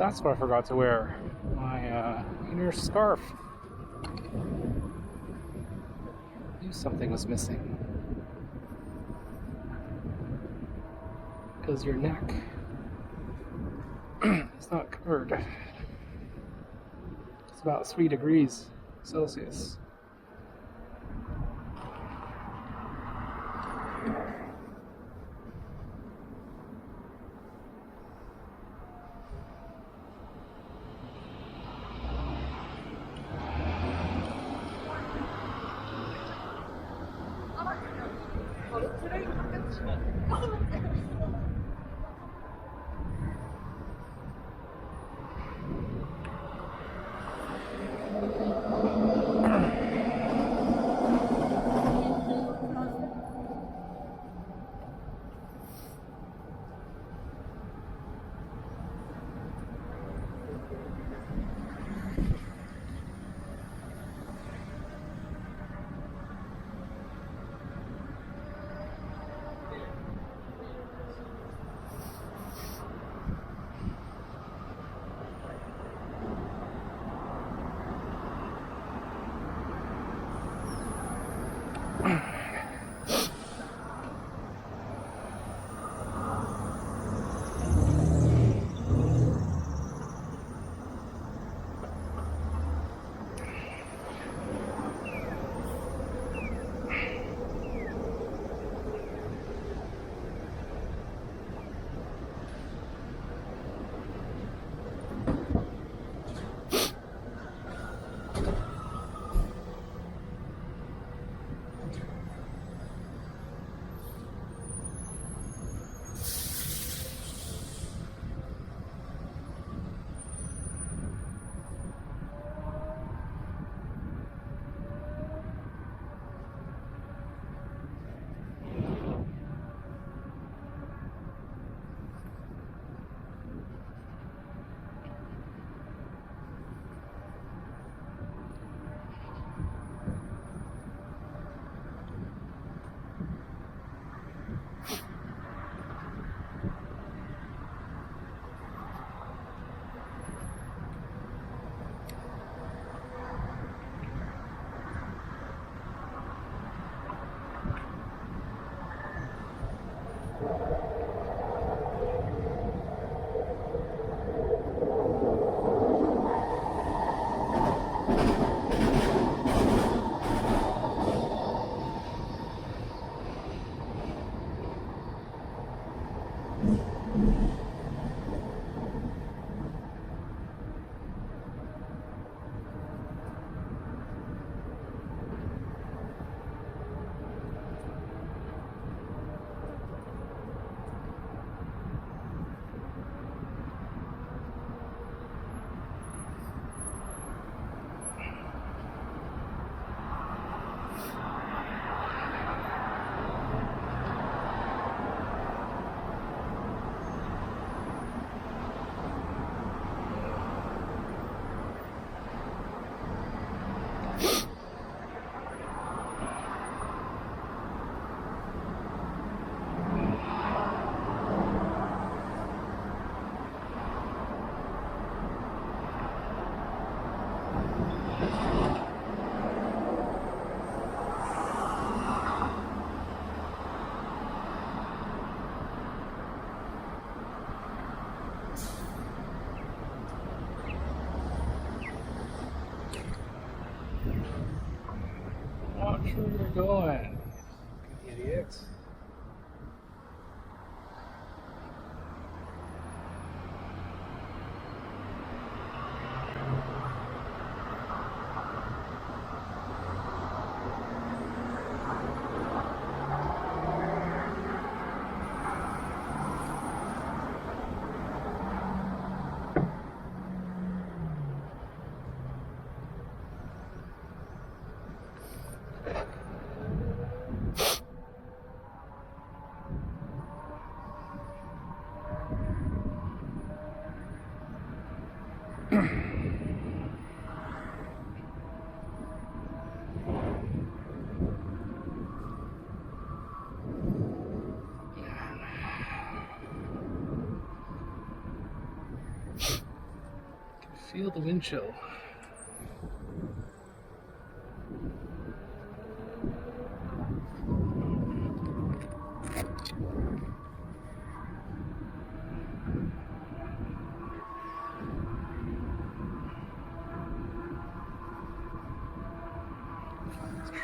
That's what I forgot to wear. My inner scarf. I knew something was missing. Because your neck is not covered. It's about 3 degrees Celsius. Not sure where you're going, idiot. Feel the wind chill.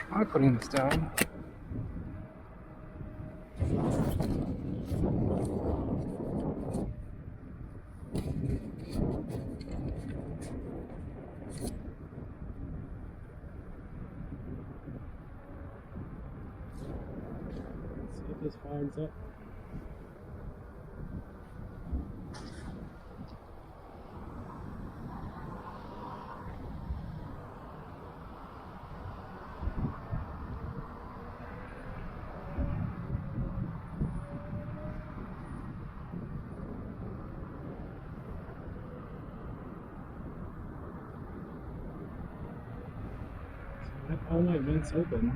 Try putting this down. See if this fires up. All my vents open.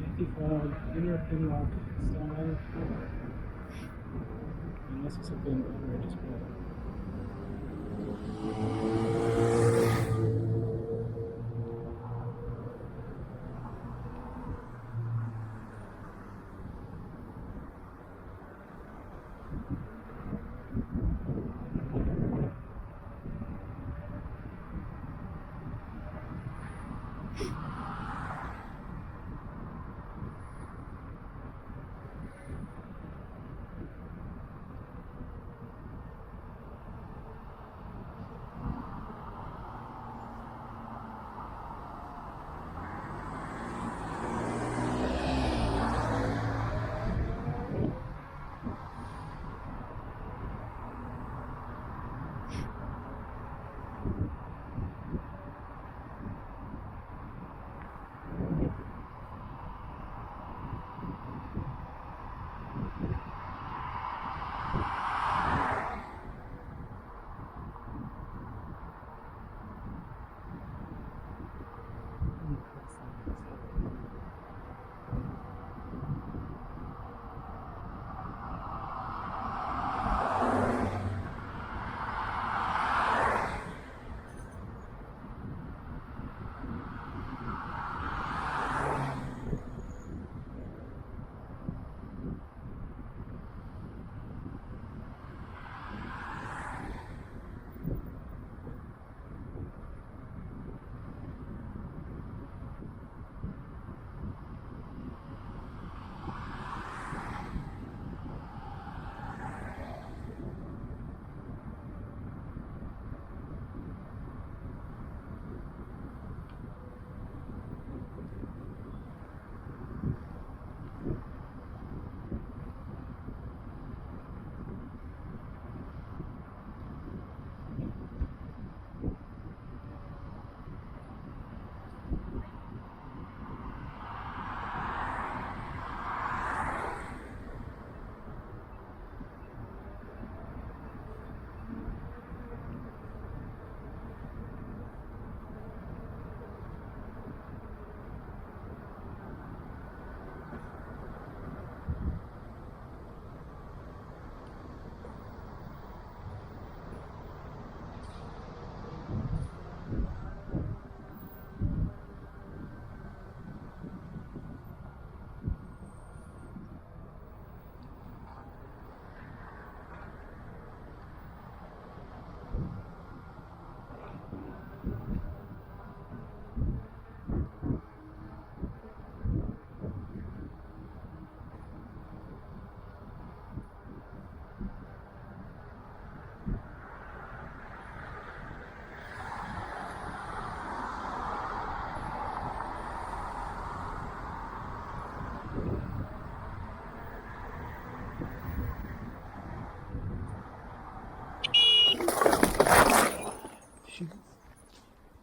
Anti-fog, inner pinlock style. Unless it's something over just well.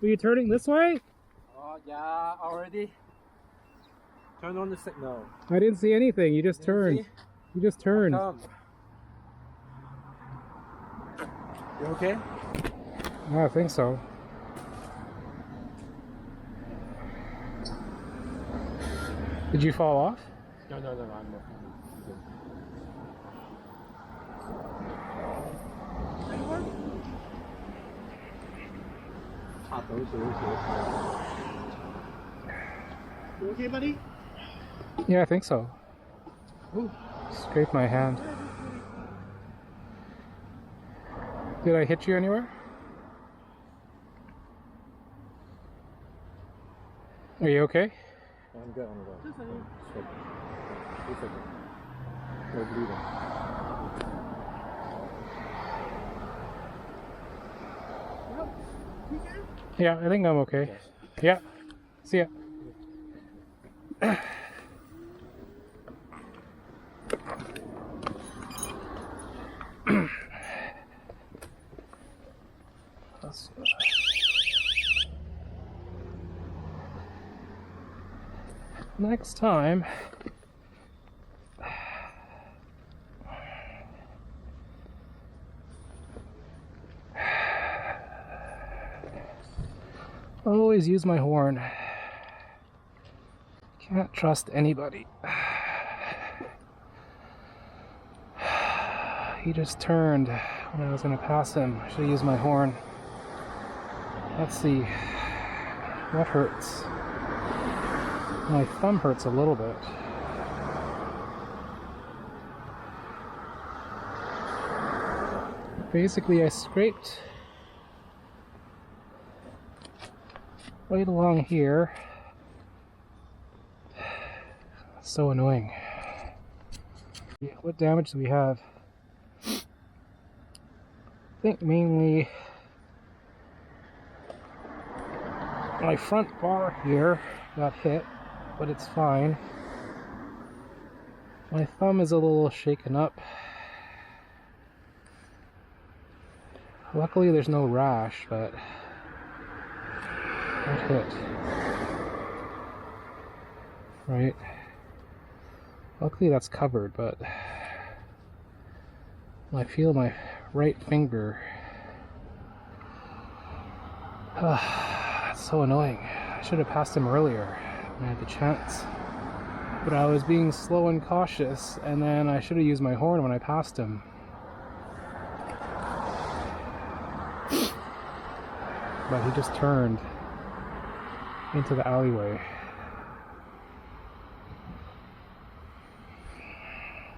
Were you turning this way? Oh, yeah, already. Turn on the signal. I didn't see anything. You just turned. See? You just turned. Come. You okay? I think so. Did you fall off? No, I'm okay. You okay, buddy? Yeah, I think so. Ooh, scraped my hand. Did I hit you anywhere? Are you okay? I'm good. Just a second. Just a second. No bleeding. Yeah, I think I'm okay. Yes. Yeah. See ya. Next time, always use my horn. Can't trust anybody. He just turned when I was going to pass him. I should have used my horn. Let's see. What hurts? My thumb hurts a little bit. Basically, I scraped right along here. So annoying. What damage do we have? I think mainly my front bar here got hit, but it's fine. My thumb is a little shaken up. Luckily there's no rash, but that hit. Right? Luckily that's covered, but I feel my right finger. That's so annoying. I should have passed him earlier when I had the chance. But I was being slow and cautious, and then I should have used my horn when I passed him. But he just turned into the alleyway.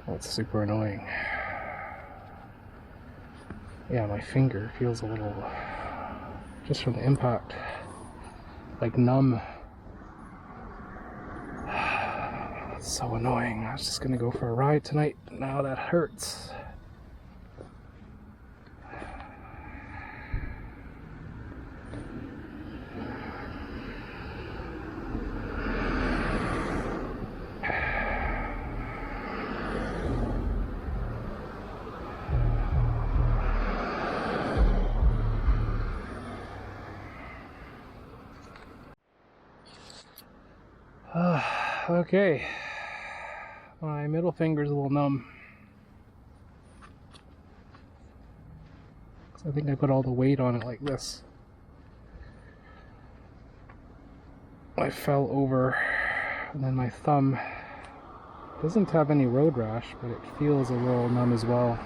That's super annoying. Yeah, my finger feels a little, just from the impact, like numb. It's so annoying. I was just gonna go for a ride tonight. Now that hurts. Okay, my middle finger's a little numb. I think I put all the weight on it like this. I fell over, and then my thumb doesn't have any road rash, but it feels a little numb as well.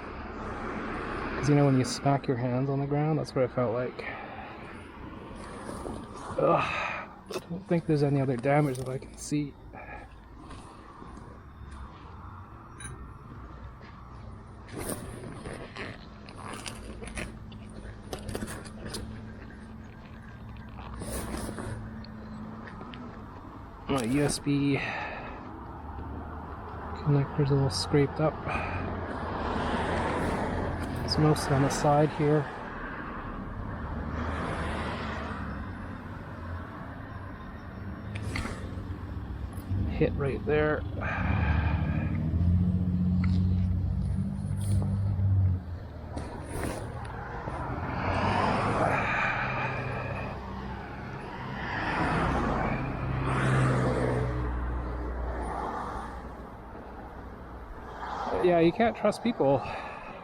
Because you know when you smack your hands on the ground, that's what it felt like. Ugh. I don't think there's any other damage that I can see. My USB connector's a little scraped up. It's mostly on the side here. Hit right there. Yeah, you can't trust people.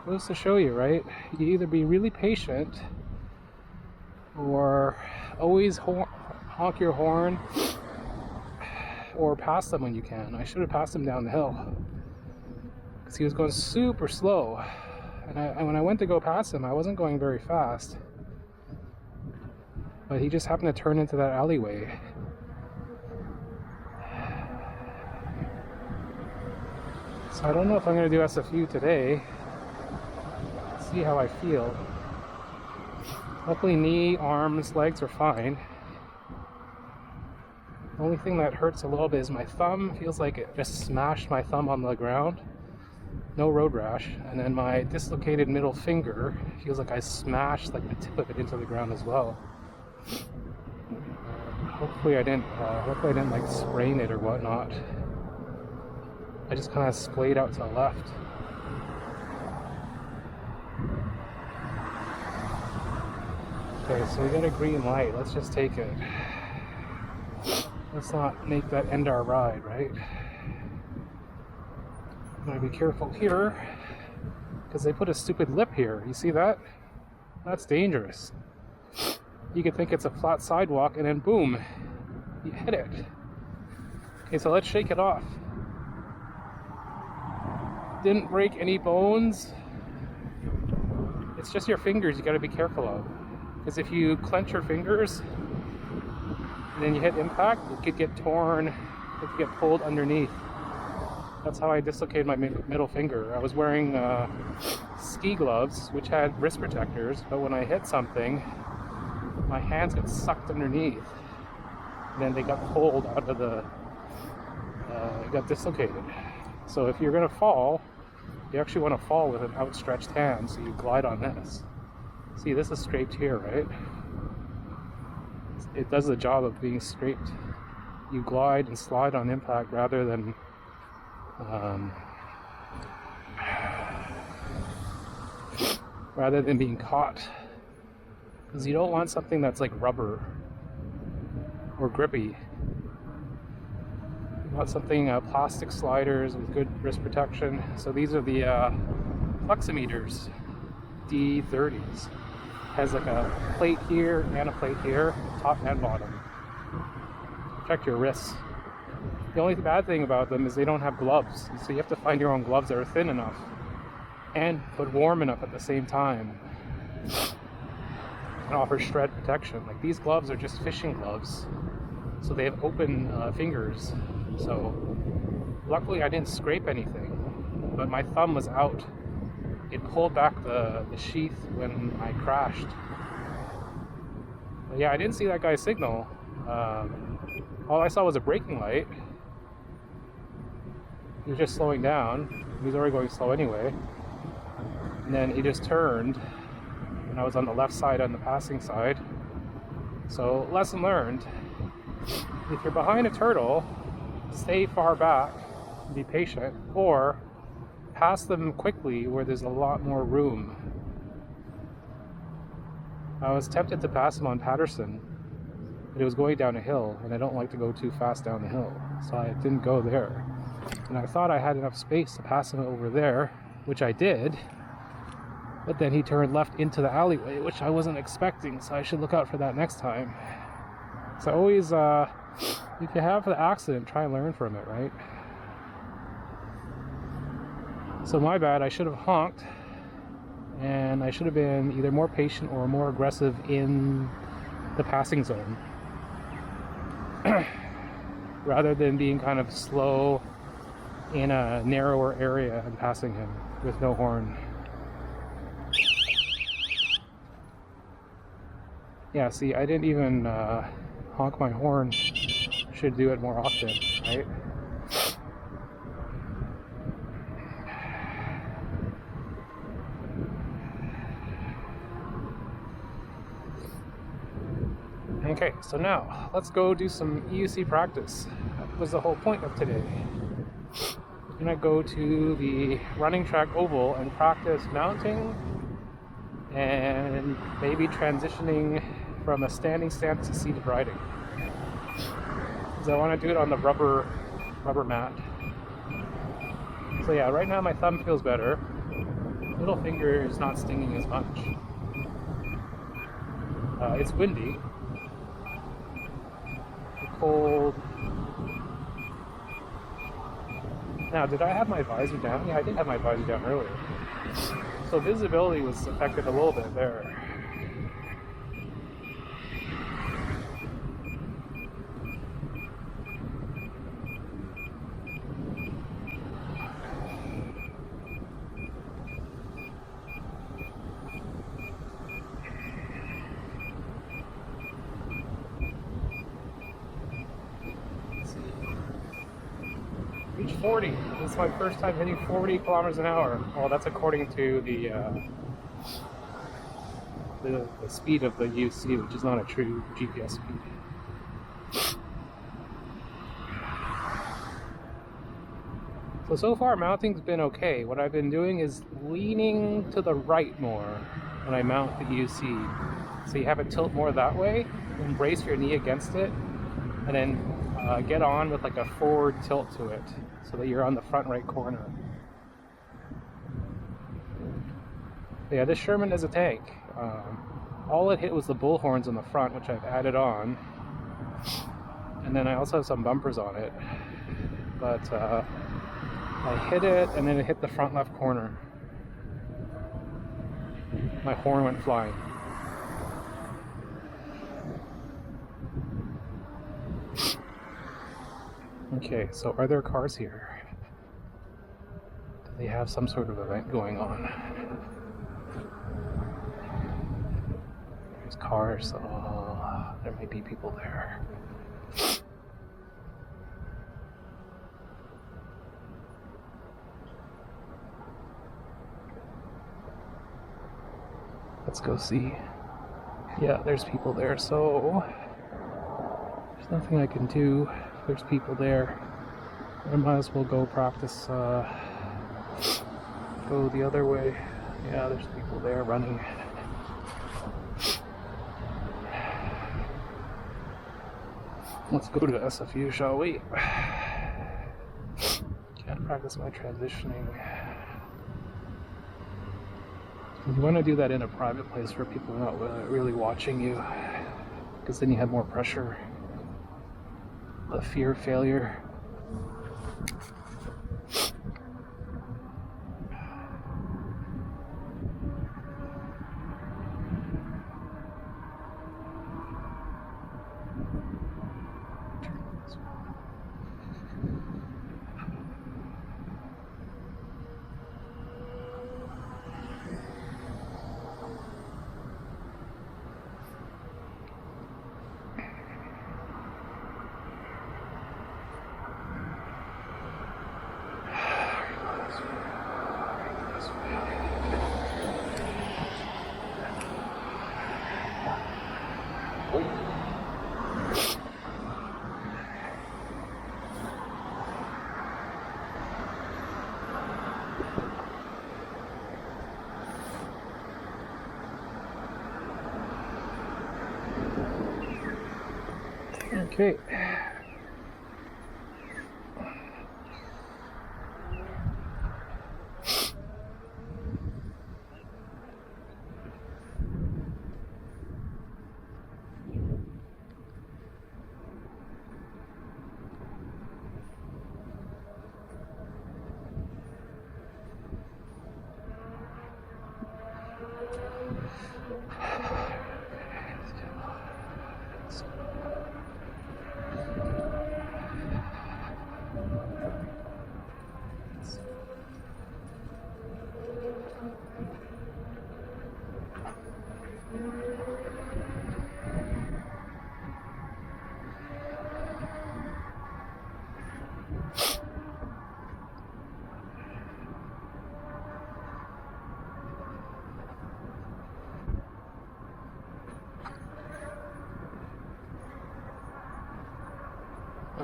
What does to show you, right? You either be really patient or always honk your horn or pass them when you can. I should have passed him down the hill because he was going super slow, and when I went to go past him, I wasn't going very fast. but he just happened to turn into that alleyway. So I don't know if I'm going to do SFU today. See how I feel. Luckily knee, arms, legs are fine. The only thing that hurts a little bit is my thumb. Feels like it just smashed my thumb on the ground. No road rash. And then my dislocated middle finger feels like I smashed like the tip of it into the ground as well. Hopefully I didn't like sprain it or whatnot. I just kind of splayed out to the left. Okay, so we got a green light. Let's just take it. Let's not make that end our ride, right? I'm gonna be careful here because they put a stupid lip here. You see that? That's dangerous. You could think it's a flat sidewalk and then boom, you hit it. Okay, so let's shake it off. Didn't break any bones. It's just your fingers you gotta be careful of. Because if you clench your fingers and then you hit impact, it could get torn, it could get pulled underneath. That's how I dislocated my middle finger. I was wearing ski gloves, which had wrist protectors, but when I hit something, my hands got sucked underneath. And then they got pulled out of the, got dislocated. So if you're gonna fall, you actually want to fall with an outstretched hand, so you glide on this. See, this is scraped here, right? It does the job of being scraped. You glide and slide on impact rather than being caught. Because you don't want something that's like rubber or grippy. You want something, plastic sliders with good wrist protection. So these are the fleximeters, D30s. Has like a plate here and a plate here, top and bottom. Protect your wrists. The only bad thing about them is they don't have gloves, so you have to find your own gloves that are thin enough and but warm enough at the same time and offer shred protection. Like these gloves are just fishing gloves, so they have open fingers. So luckily I didn't scrape anything, but my thumb was out. It pulled back the sheath when I crashed. But yeah, I didn't see that guy's signal. All I saw was a braking light. He was just slowing down. He was already going slow anyway. And then he just turned, and I was on the left side on the passing side. So lesson learned, if you're behind a turtle, stay far back and be patient, or pass them quickly where there's a lot more room. I was tempted to pass him on Patterson, but it was going down a hill, and I don't like to go too fast down the hill, so I didn't go there. And I thought I had enough space to pass him over there, which I did, but then he turned left into the alleyway, which I wasn't expecting, so I should look out for that next time. So always, if you have the accident, try and learn from it, right? So my bad, I should have honked, and I should have been either more patient or more aggressive in the passing zone, rather than being kind of slow in a narrower area and passing him with no horn. Yeah, see, I didn't even honk my horn. Should do it more often, right? Okay, so now let's go do some EUC practice. That was the whole point of today. We're gonna go to the running track oval and practice mounting and maybe transitioning from a standing stance to seated riding. Because I want to do it on the rubber mat. So yeah, right now my thumb feels better. Middle finger is not stinging as much. It's windy. Cold. Now, did I have my visor down? Yeah, I did have my visor down earlier. So visibility was affected a little bit there. 40. This is my first time hitting 40 kilometers an hour. Well, that's according to the speed of the UC, which is not a true GPS speed. So far mounting's been okay. What I've been doing is leaning to the right more when I mount the UC. So you have it tilt more that way, and brace your knee against it, and then get on with like a forward tilt to it so that you're on the front right corner. But yeah, this Sherman is a tank. All it hit was the bull horns on the front, which I've added on, and then I also have some bumpers on it, but I hit it and then it hit the front left corner. My horn went flying. Okay, so are there cars here? Do they have some sort of event going on? There's cars, so there might be people there. Let's go see. Yeah, there's people there, so there's nothing I can do. If there's people there, I might as well go practice, go the other way. Yeah, there's people there running. Let's go to SFU, shall we? Can't practice my transitioning. You want to do that in a private place where people are not really watching you, because then you have more pressure. The fear of failure. Okay.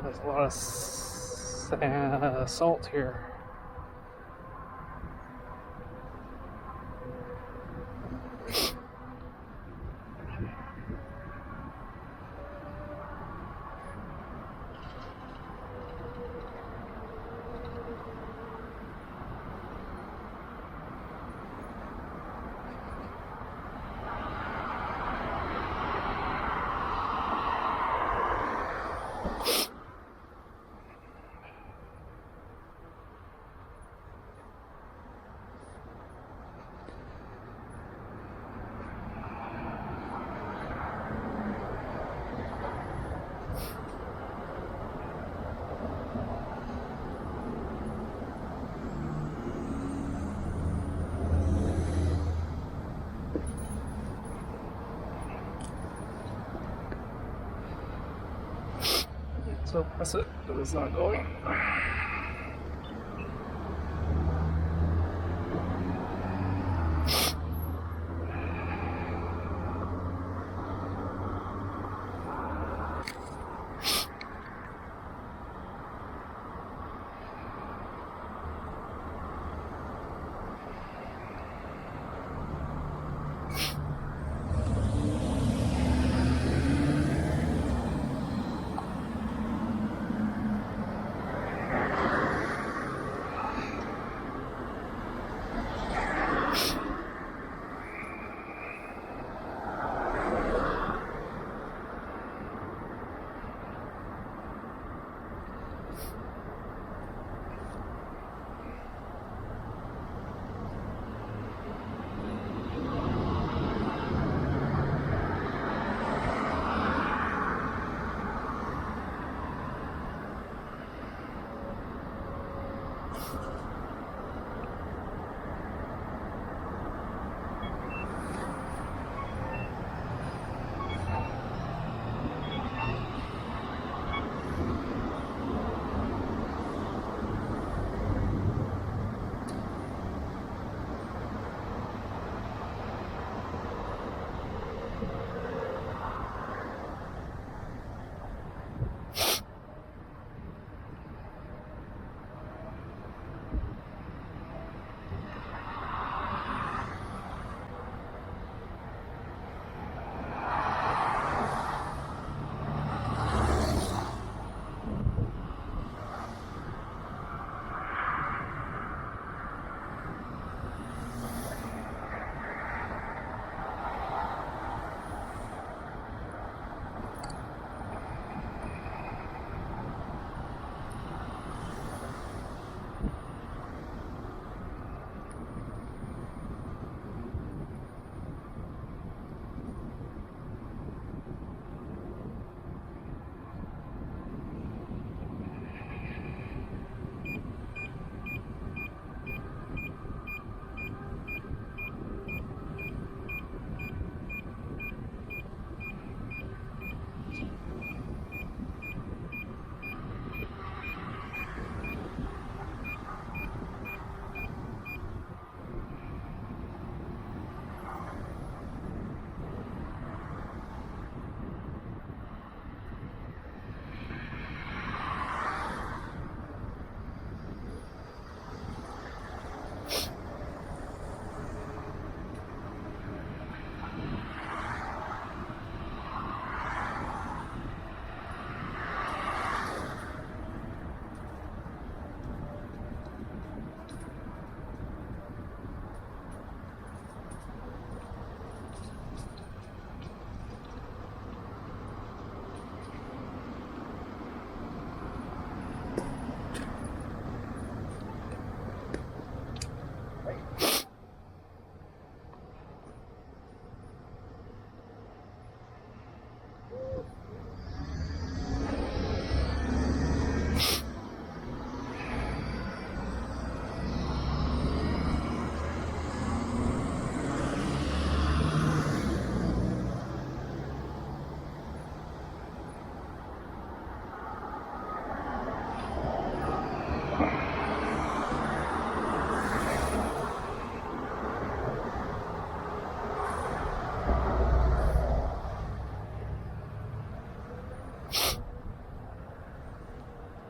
There's a lot of salt here. So press it, but it's not going.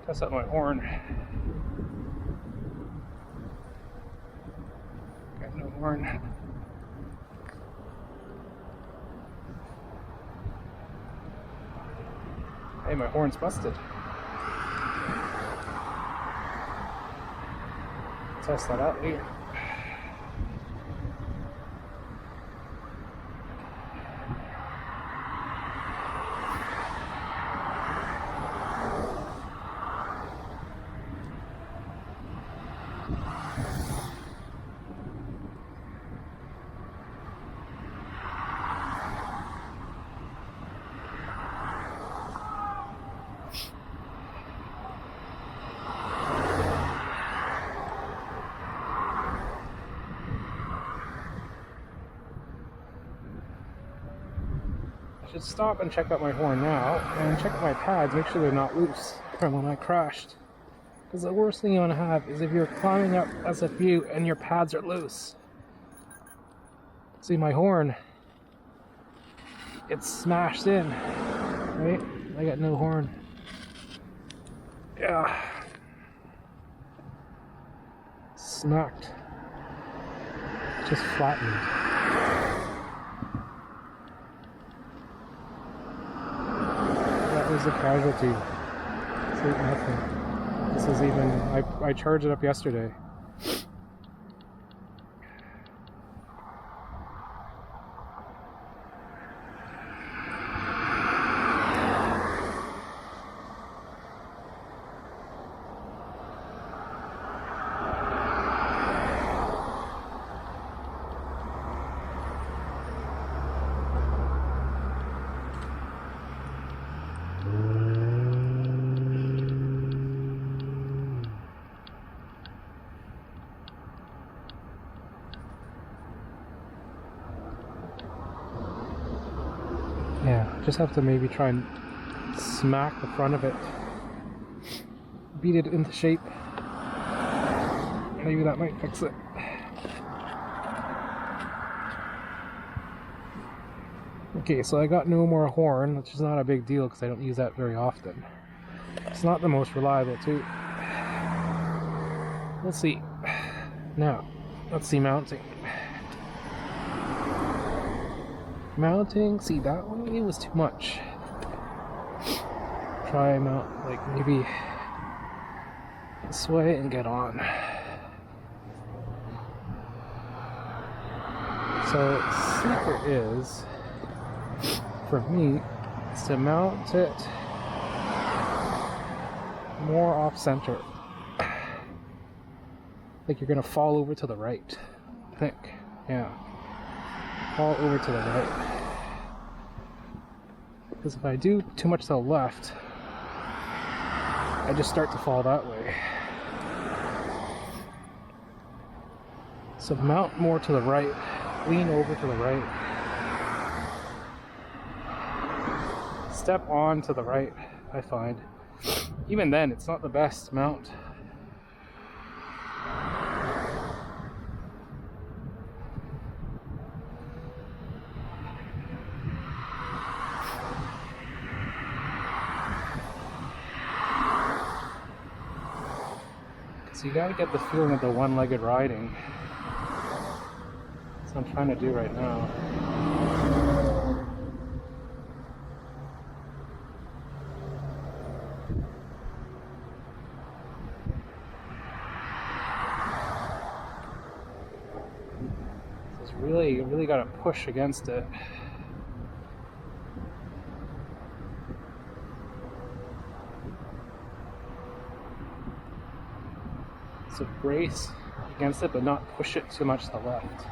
Test out my horn. Got no horn. Hey, my horn's busted. Test that out later. I should stop and check out my horn now and check out my pads, make sure they're not loose from when I crashed. Because the worst thing you want to have is if you're climbing up SFU and your pads are loose. See, my horn, it's smashed in, right? I got no horn. Yeah. Smacked. Just flattened. That was a casualty. This ain't nothing. This is even, I charged it up yesterday. just have to maybe try and smack the front of it, beat it into shape. Maybe that might fix it. Okay, so I got no more horn, which is not a big deal because I don't use that very often. It's not the most reliable too. We'll see. Now, let's see mounting. Mounting, see that way was too much. Try mount like maybe this way and get on. So the secret is, for me, is to mount it more off center. Like you're gonna fall over to the right. I think. Yeah. Fall over to the right. Because if I do too much to the left, I just start to fall that way. So mount more to the right. Lean over to the right. Step on to the right, I find. Even then, it's not the best mount. So you gotta get the feeling of the one-legged riding. That's what I'm trying to do right now. So it's you really gotta push against it. So brace against it, but not push it too much to the left.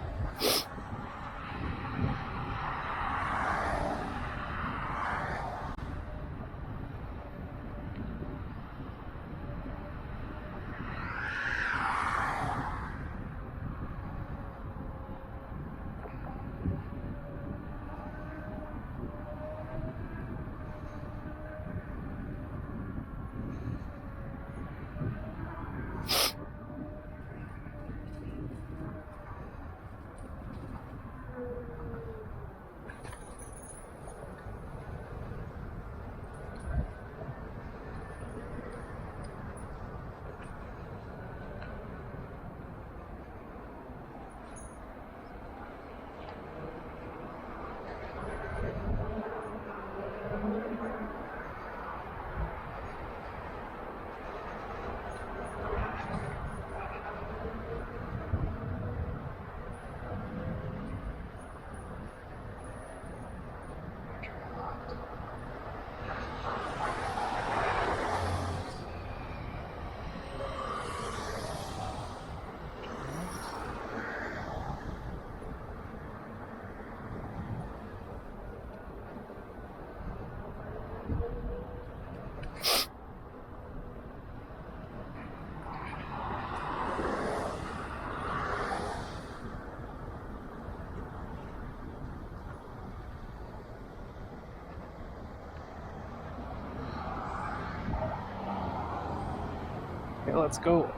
Okay, let's go.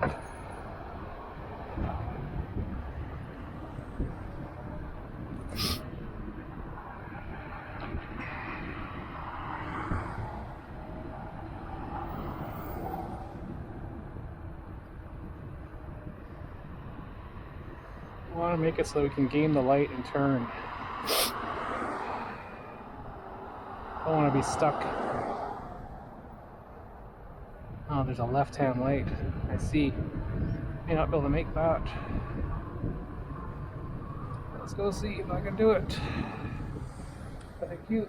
I want to make it so we can gain the light and turn. I don't want to be stuck. Oh, there's a left-hand light. I see. May not be able to make that. Let's go see if I can do it. Thank you.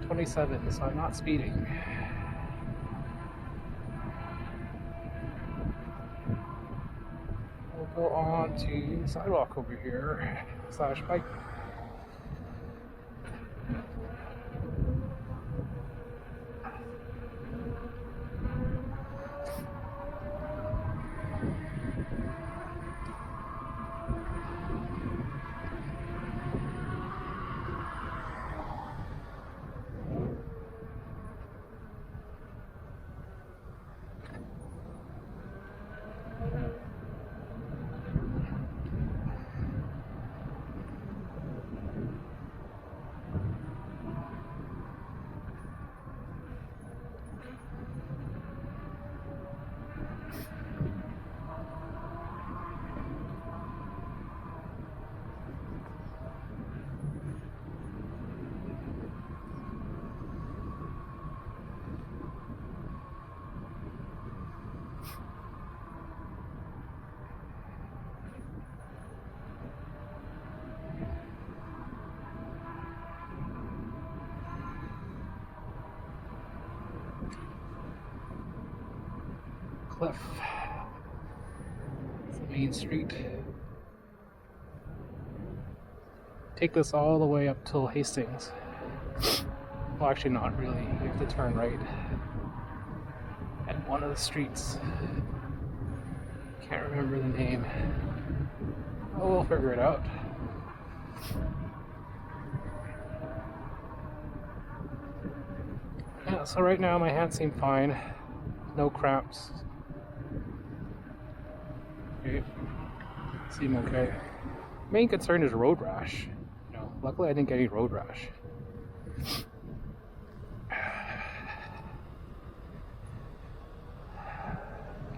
.27, so I'm not speeding. We'll go on to the sidewalk over here, / bike. cliff. It's the main street. Take this all the way up till Hastings. Well, actually not really. You have to turn right at one of the streets. Can't remember the name. Oh, we'll figure it out. Yeah, so right now my hands seem fine. No cramps. Okay. Seem okay. Main concern is road rash. You know, luckily I didn't get any road rash.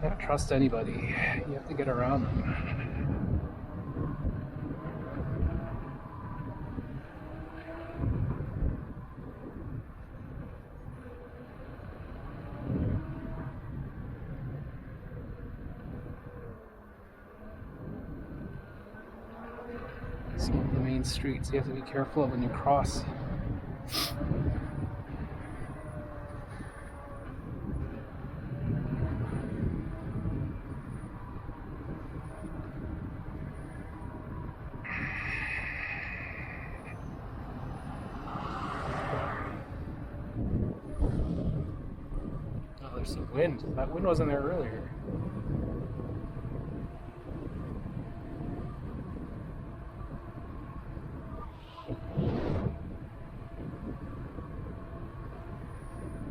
Can't trust anybody. You have to get around them. Some of the main streets you have to be careful of when you cross. Oh, there's some wind. That wind wasn't there earlier.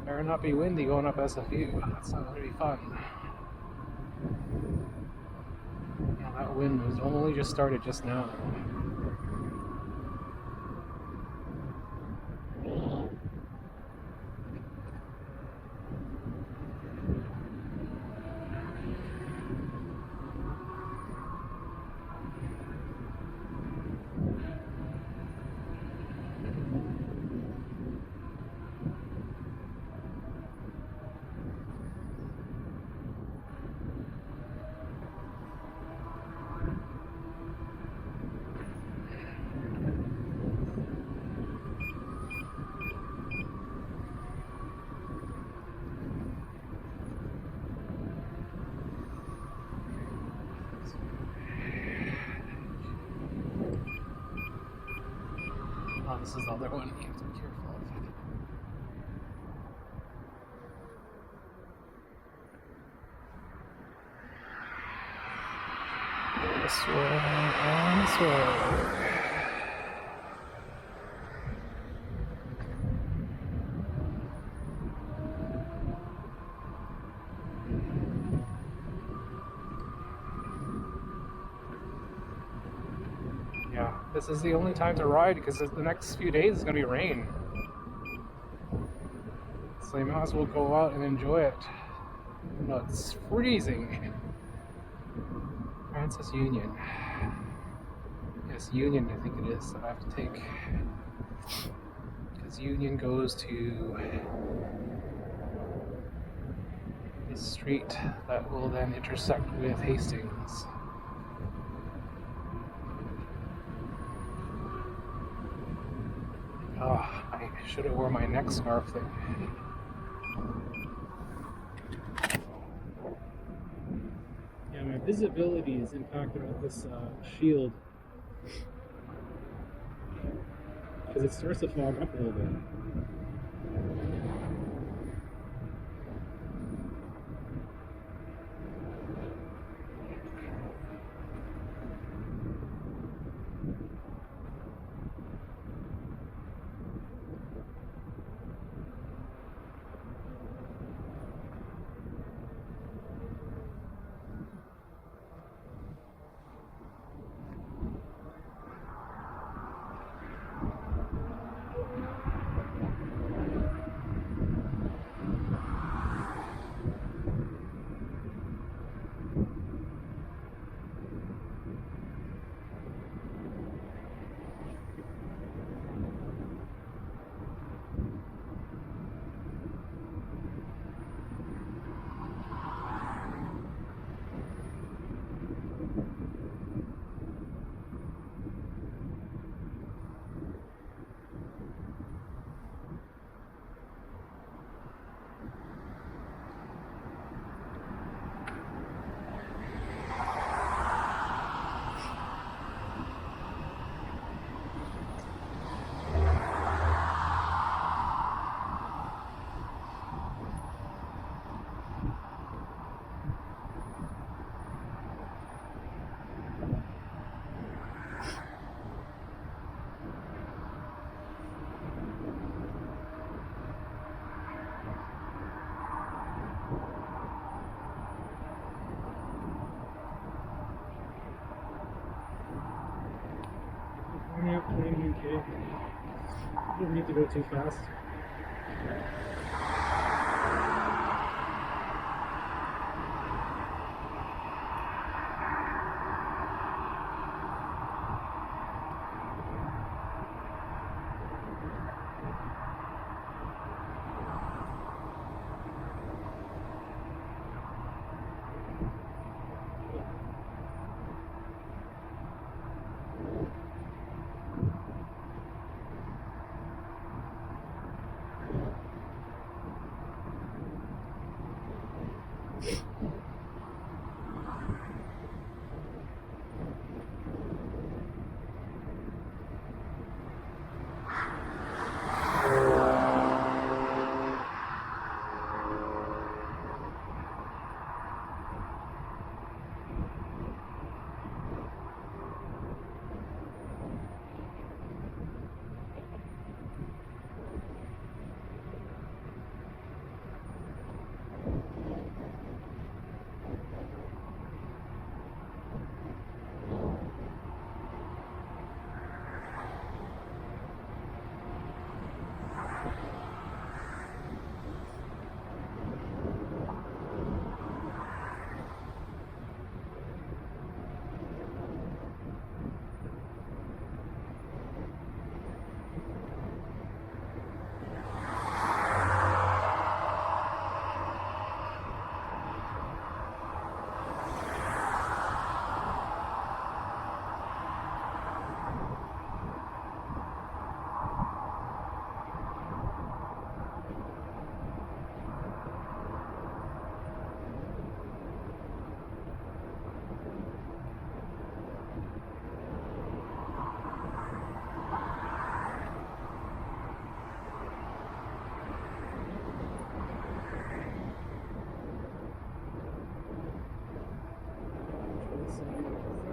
Better not be windy going up SFU. That's not going to be fun. Yeah, that wind was only just started just now. Oh, this is the other one you have to be careful of. This way, and this way. Yeah, this is the only time to ride because the next few days is going to be rain. So you might as well go out and enjoy it. No, it's freezing. Francis Union. Yes, Union I think it is that I have to take. Because Union goes to this street that will then intersect with Hastings. Oh, I should have worn my neck scarf thing. Yeah, my visibility is impacted with this shield because it starts to fog up a little bit. 21K. You don't need to go too fast.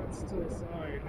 That's to the side.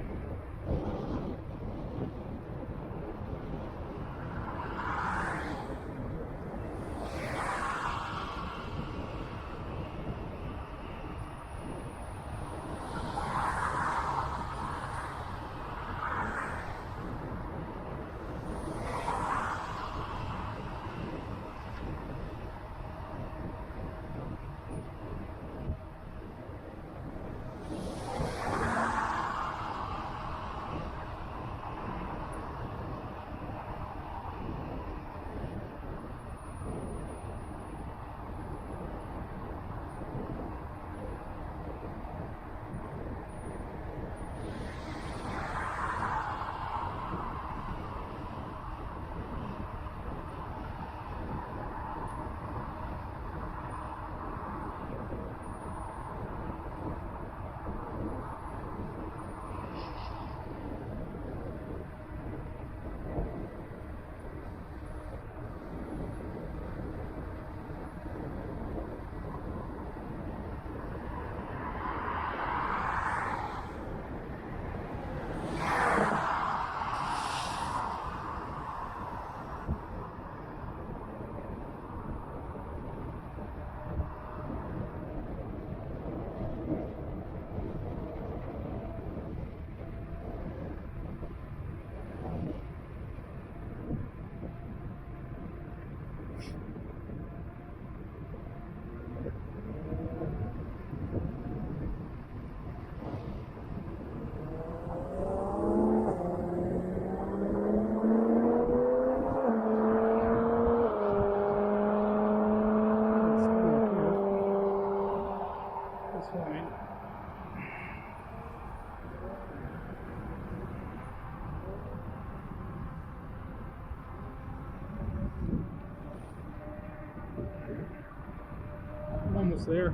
Almost there.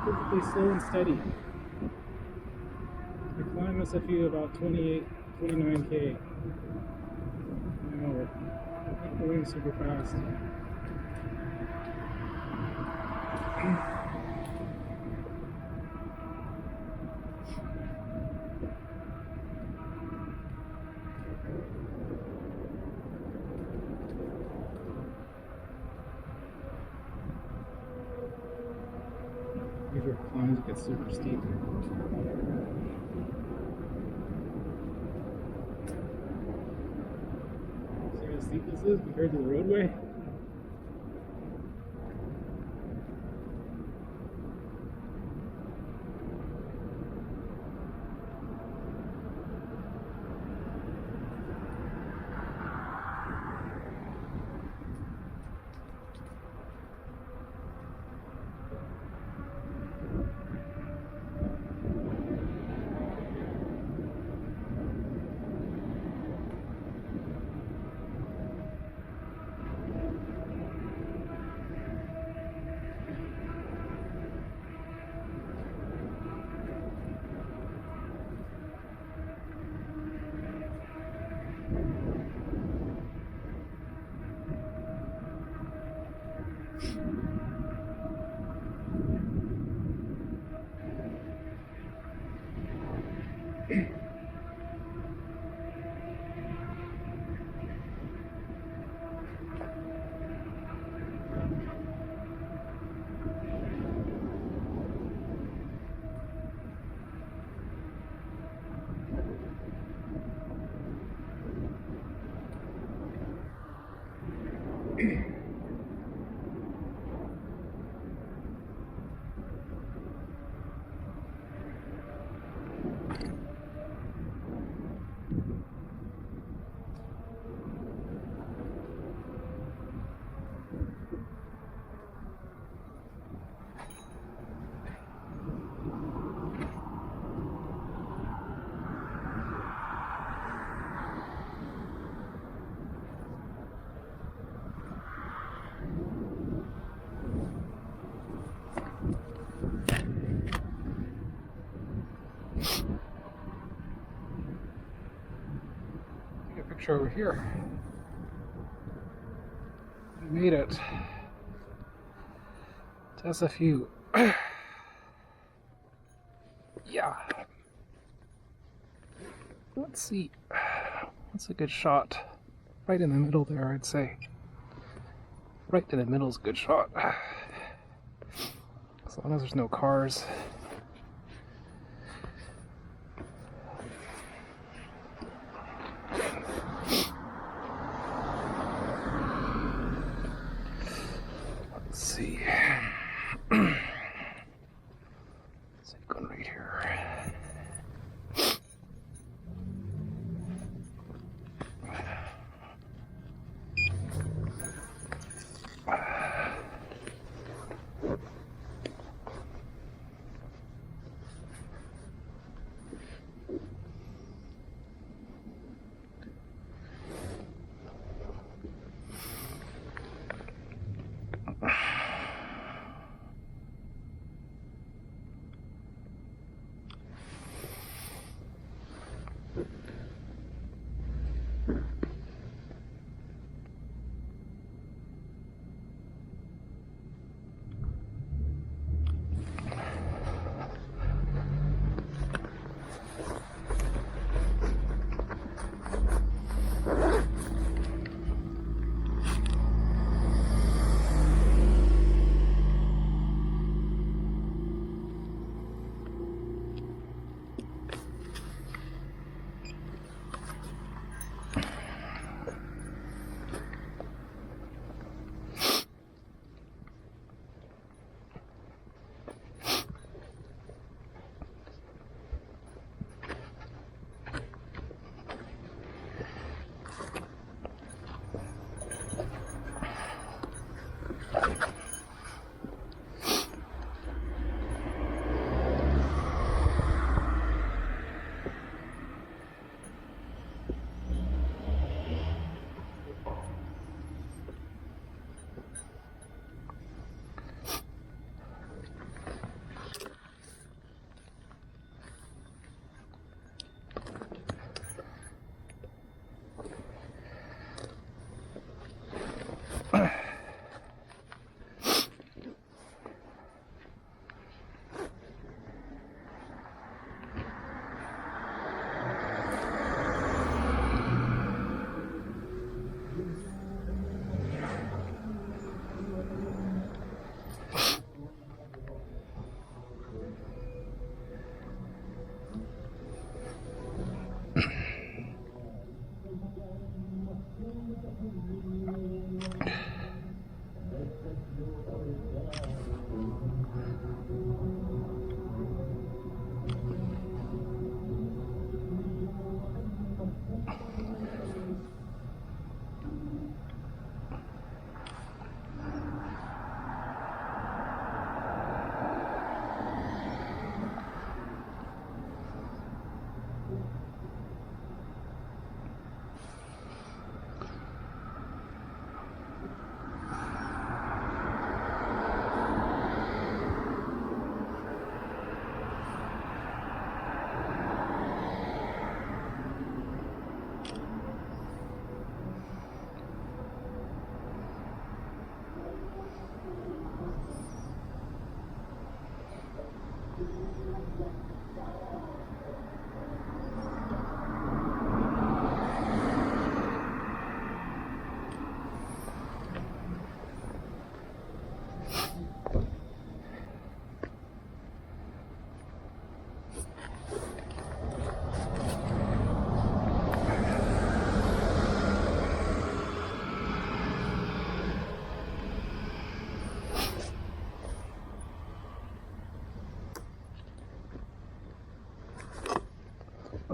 Perfectly slow and steady. I climb SFU about 29K. I know it. Not going super fast. your climbs, it gets super steep. See how steep this is compared to the roadway? Take a picture over here. We made it to SFU. Yeah. Let's see. That's a good shot. Right in the middle there, I'd say. Right in the middle is a good shot. As long as there's no cars. Let's see. Let's see, going right here.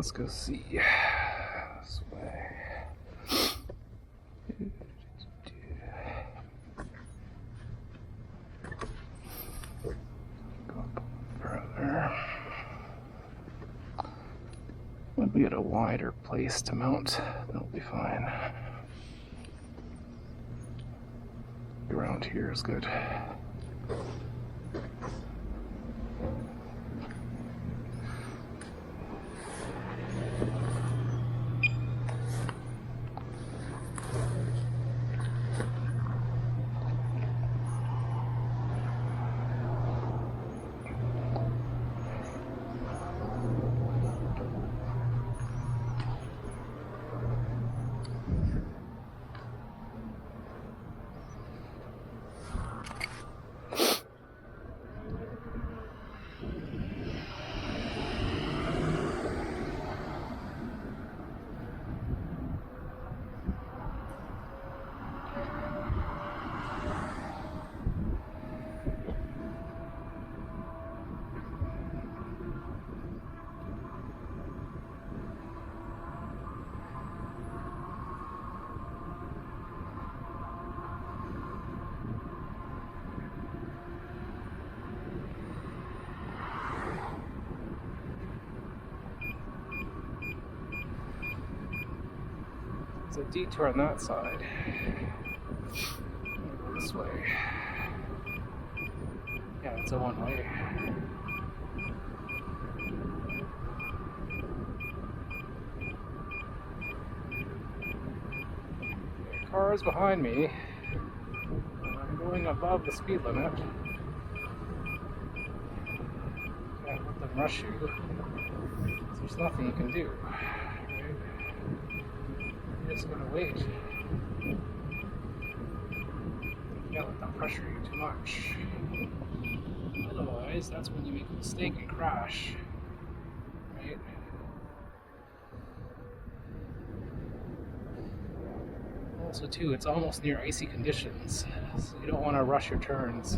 Let's go see this way. Go up further. When we get a wider place to mount, that'll be fine. Around here is good. It's a detour on that side. Go this way. Yeah, it's a one-way. Cars behind me. I'm going above the speed limit. Can't let them rush you. There's nothing you can do. Right? You're just gonna wait. You can't let them pressure you too much. Otherwise, that's when you make a mistake and crash. Right? Also, too, it's almost near icy conditions, so you don't want to rush your turns.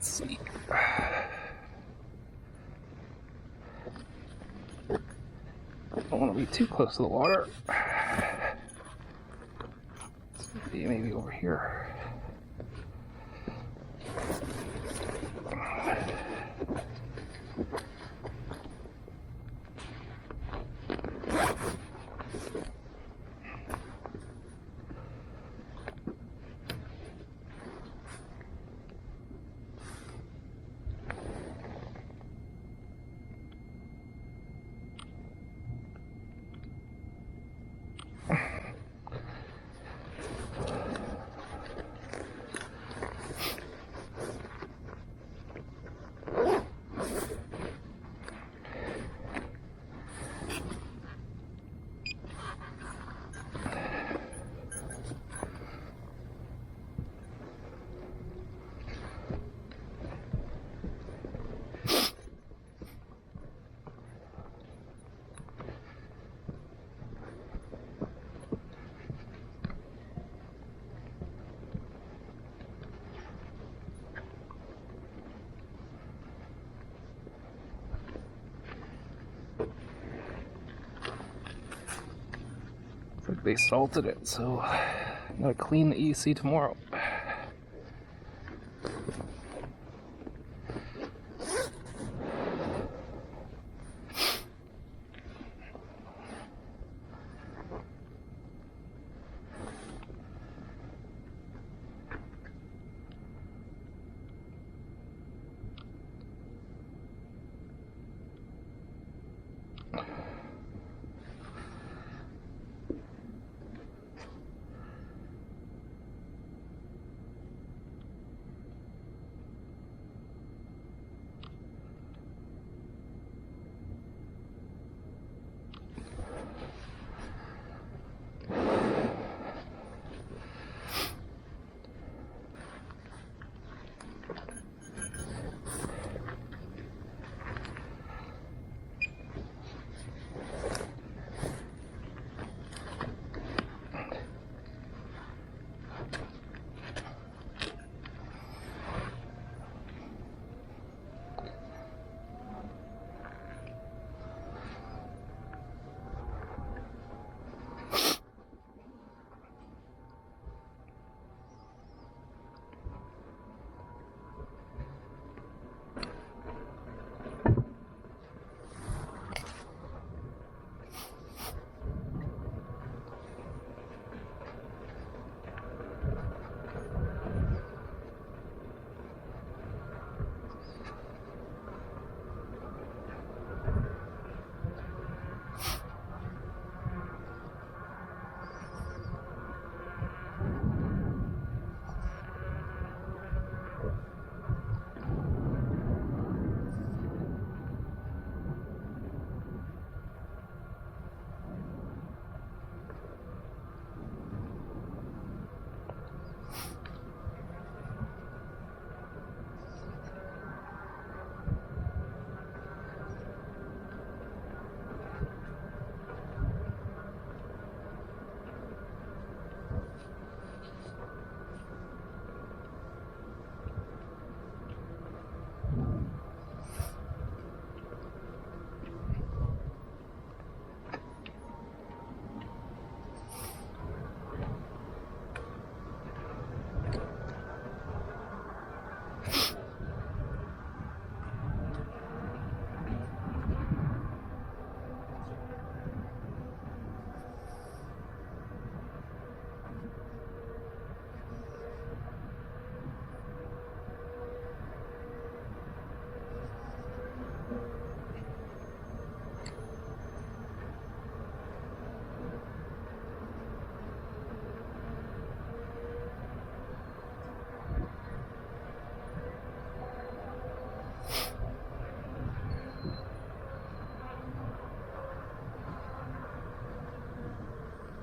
Let's see. Don't want to be too close to the water. Maybe over here. they salted it, so I'm gonna clean the EC tomorrow.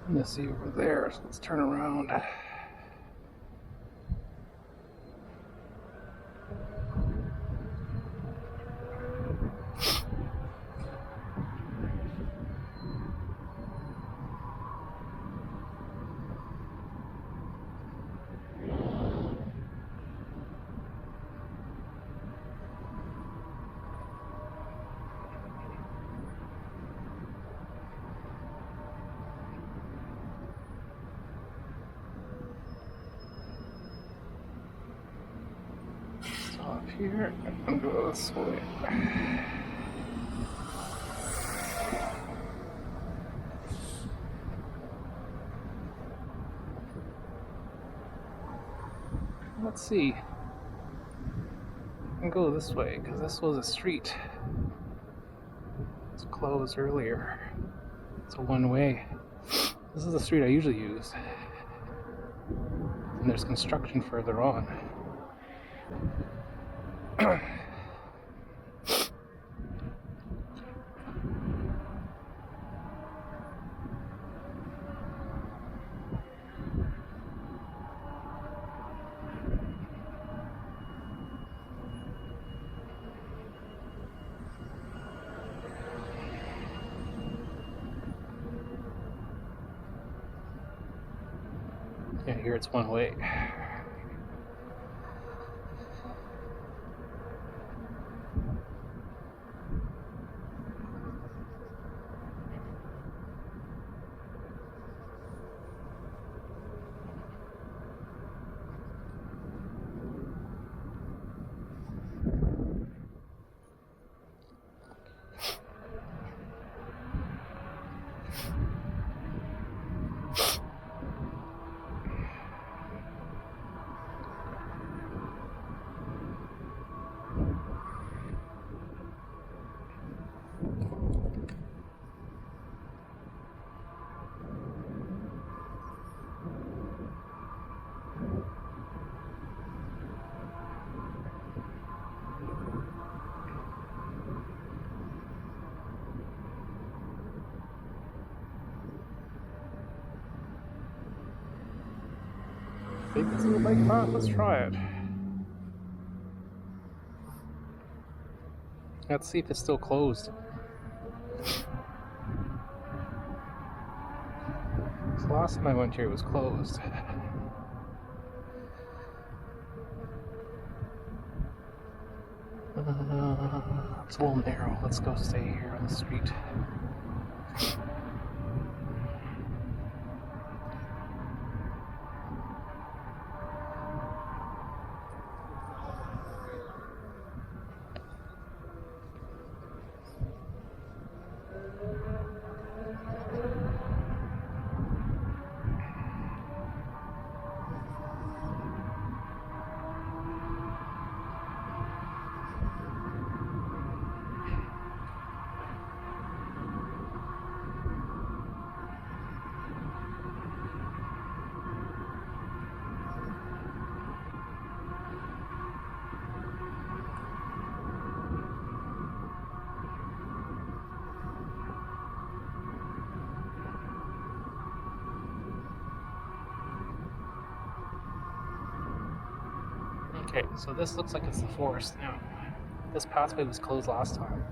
Let's see over there, so let's turn around. Stop here and go this way. Let's see. I can go this way because this was a street. It's closed earlier. It's a one-way. This is the street I usually use. And there's construction further on. Yeah, here it's one way. Take this little bike path, let's try it. Let's see if it's still closed. So last time I went here it was closed. It's a little narrow. Let's go stay here on the street. Okay, so this looks like it's the forest now. This pathway was closed last time.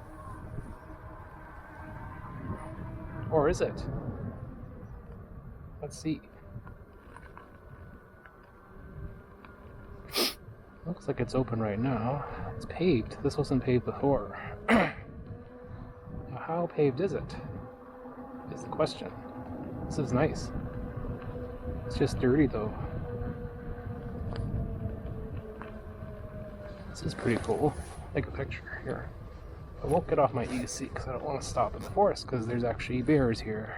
Or is it? Let's see. Looks like it's open right now. It's paved. This wasn't paved before. Now, how paved is it? Is the question. This is nice. It's just dirty though. This is pretty cool. Take a picture here. I won't get off my E-seat because I don't want to stop in the forest because there's actually bears here.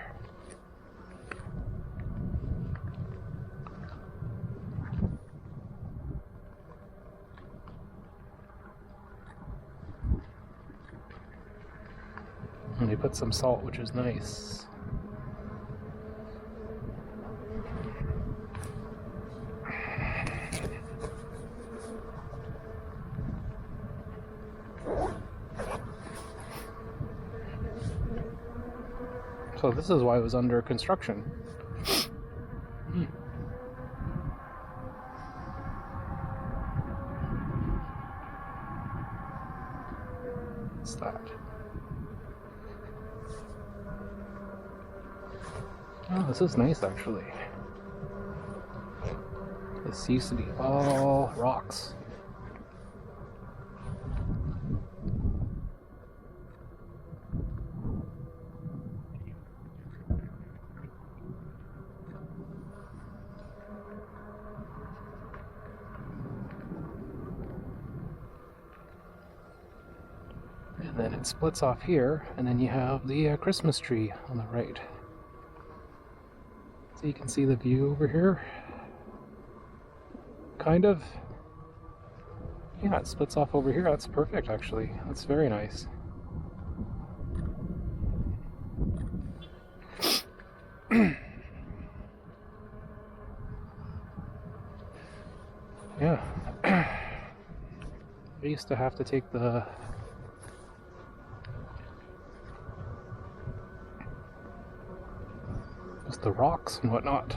And they put some salt, which is nice. So this is why it was under construction. What's that? Oh, this is nice actually. This used to be all rocks. And then it splits off here, and then you have the Christmas tree on the right. So you can see the view over here. Kind of. Yeah, it splits off over here. That's perfect, actually. That's very nice. Yeah. I used to have to take just the rocks and whatnot.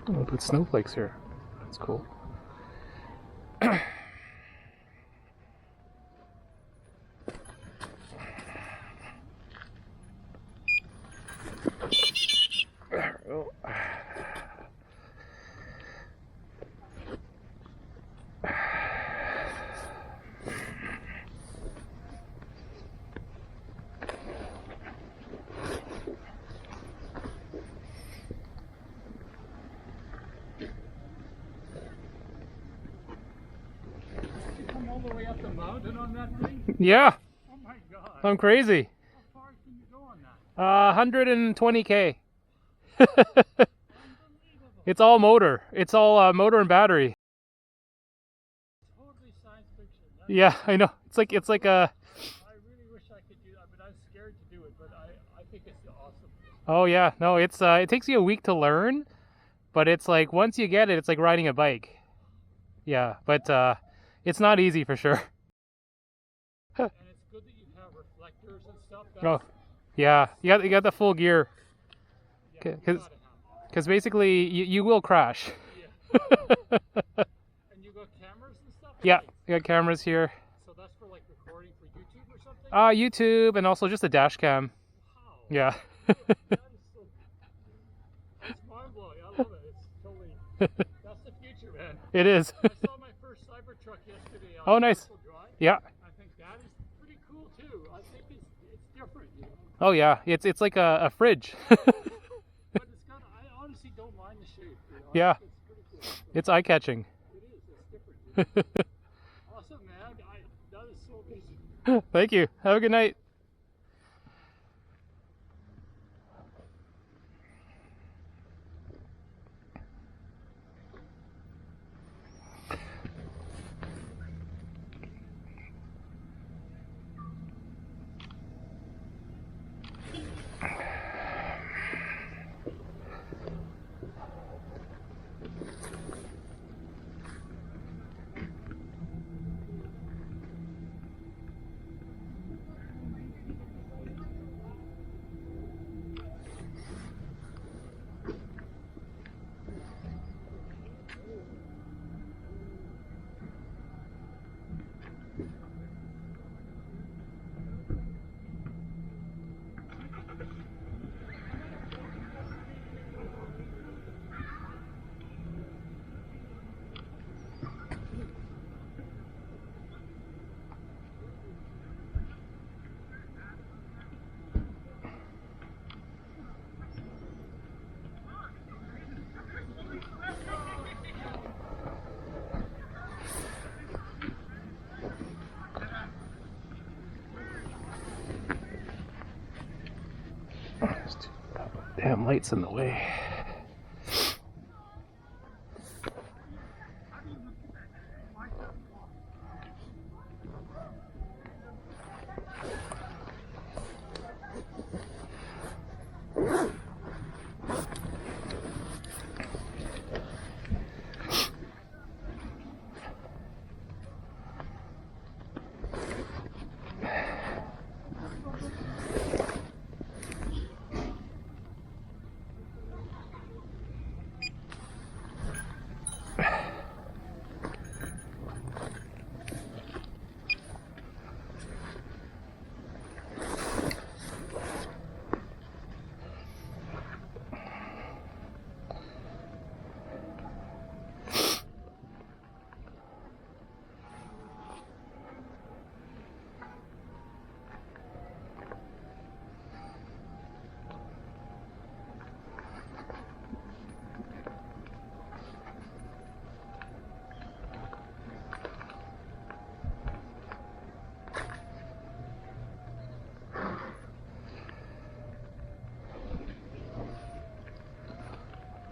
We'll put snowflakes here. That's cool. There we go. All the way up the mountain on that thing? Yeah, Oh my god. I'm crazy. How far can you go on that? 120K. Unbelievable. It's all motor. It's all motor and battery. Totally science fiction. Yeah, I know. It's like a. I really wish I could do that, but I'm scared to do it. But I think it's awesome. Oh yeah, no, it's it takes you a week to learn, but it's like once you get it, it's like riding a bike. Yeah, but it's not easy for sure. And it's good that you have reflectors and stuff. Oh, yeah, you got the full gear. Yeah, you Because gotta have that. Because basically, you will crash. Yeah. And you got cameras and stuff? Yeah, Like, you got cameras here. so that's for like recording for YouTube or something? YouTube, and also just a dash cam. Wow. Yeah. That is so, that's mind blowing. I love it. It's totally, that's the future, man. It is. I saw my first Cybertruck yesterday on Oh, nice. Commercial Drive. Yeah. I think that is pretty cool too. I think it's different, you know. Oh yeah, it's like a fridge. But it's got, I honestly don't mind the shape, you know. Yeah. I think it's pretty cool. So It's eye-catching. it is, it's different. You know? Awesome, man. That is so amazing. Thank you. Have a good night. There's two damn lights in the way.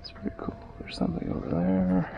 It's pretty cool. There's something over there.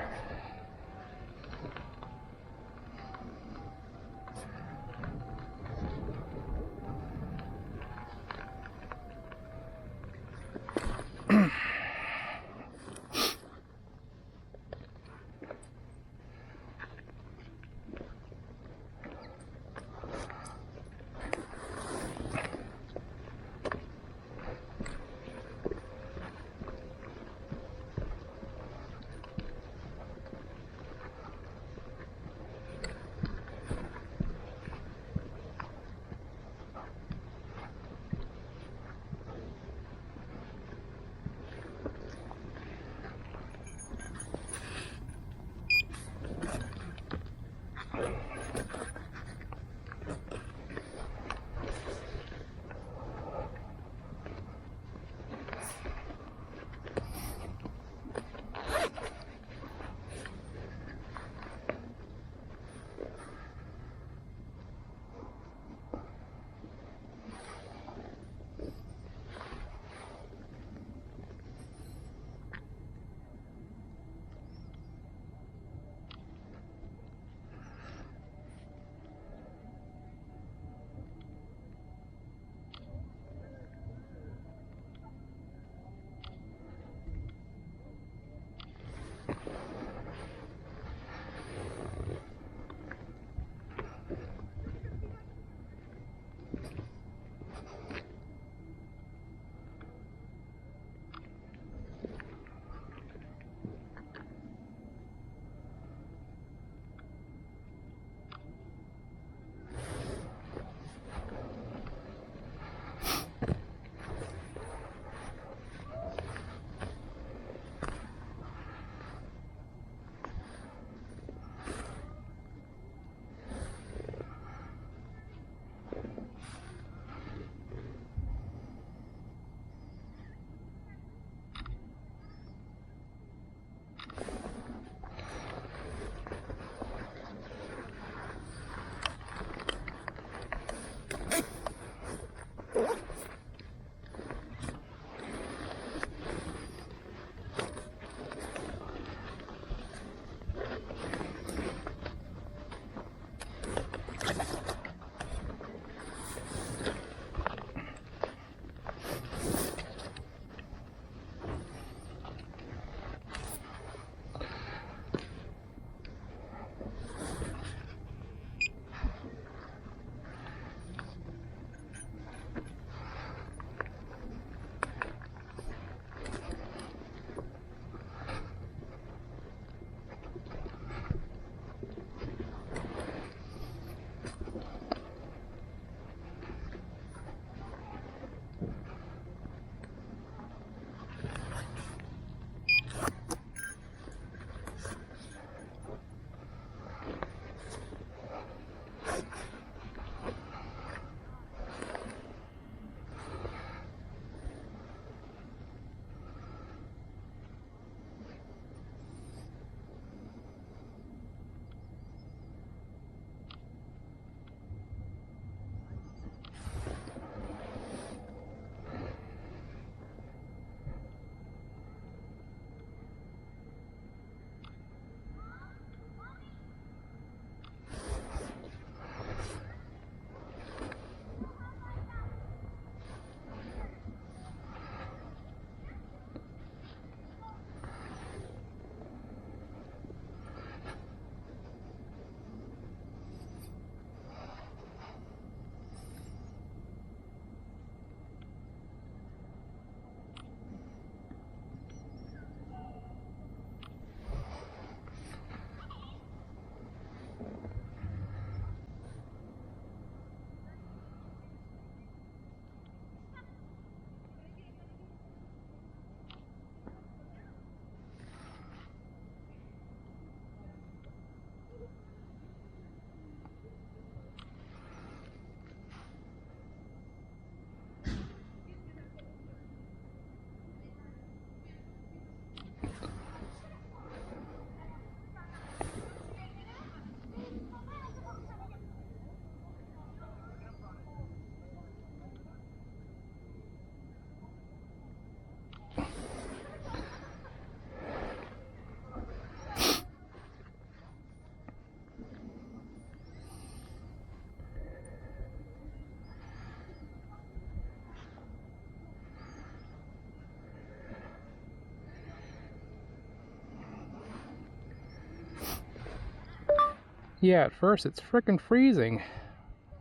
Yeah, at first it's frickin' freezing.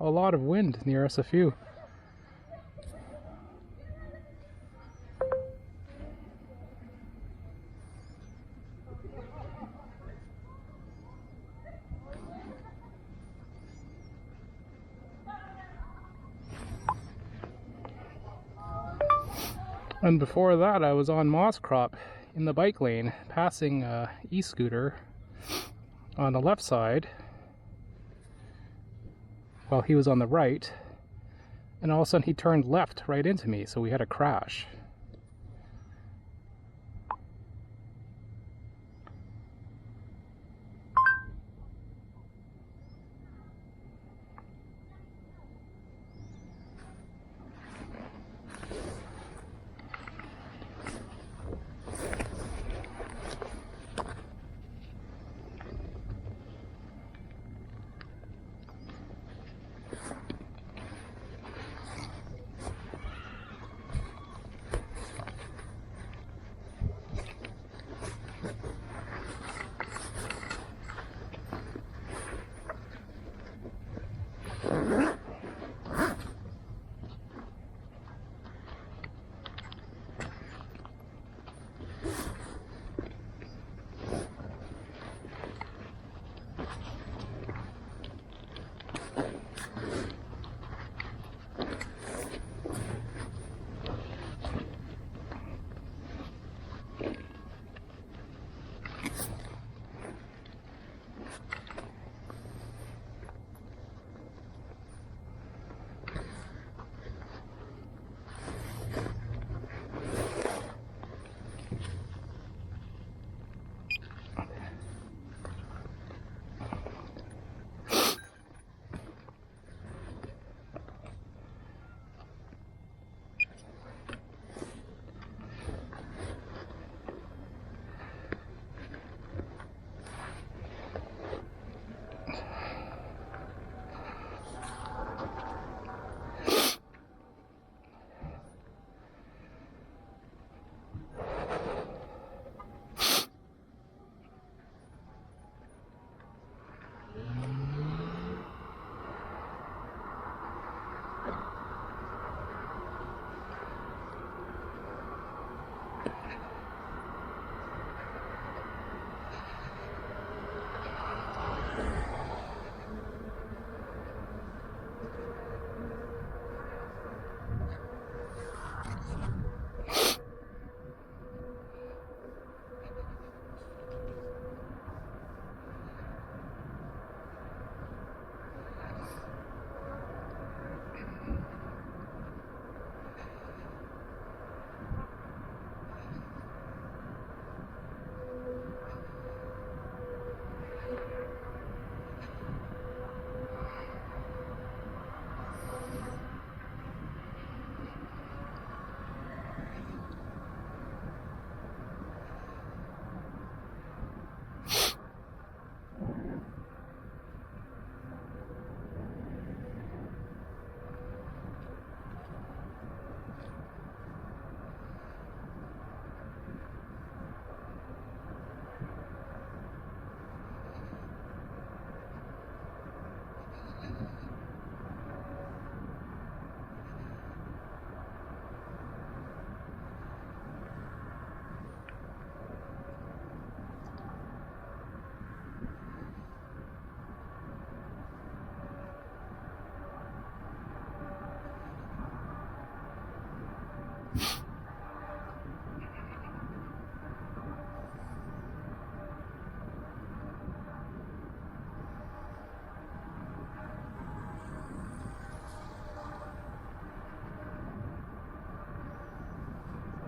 A lot of wind near SFU. And before that, I was on moss crop in the bike lane, passing a e-scooter on the left side while he was on the right, and all of a sudden he turned left right into me, so we had a crash.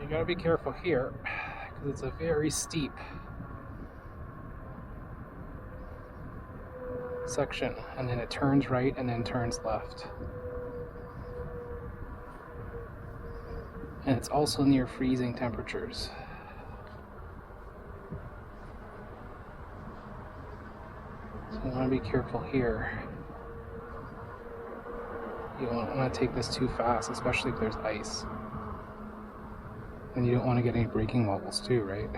You gotta be careful here, because it's a very steep section, and then it turns right and then turns left. And it's also near freezing temperatures. So you want to be careful here. You don't want to take this too fast, especially if there's ice. And you don't want to get any braking wobbles too, right?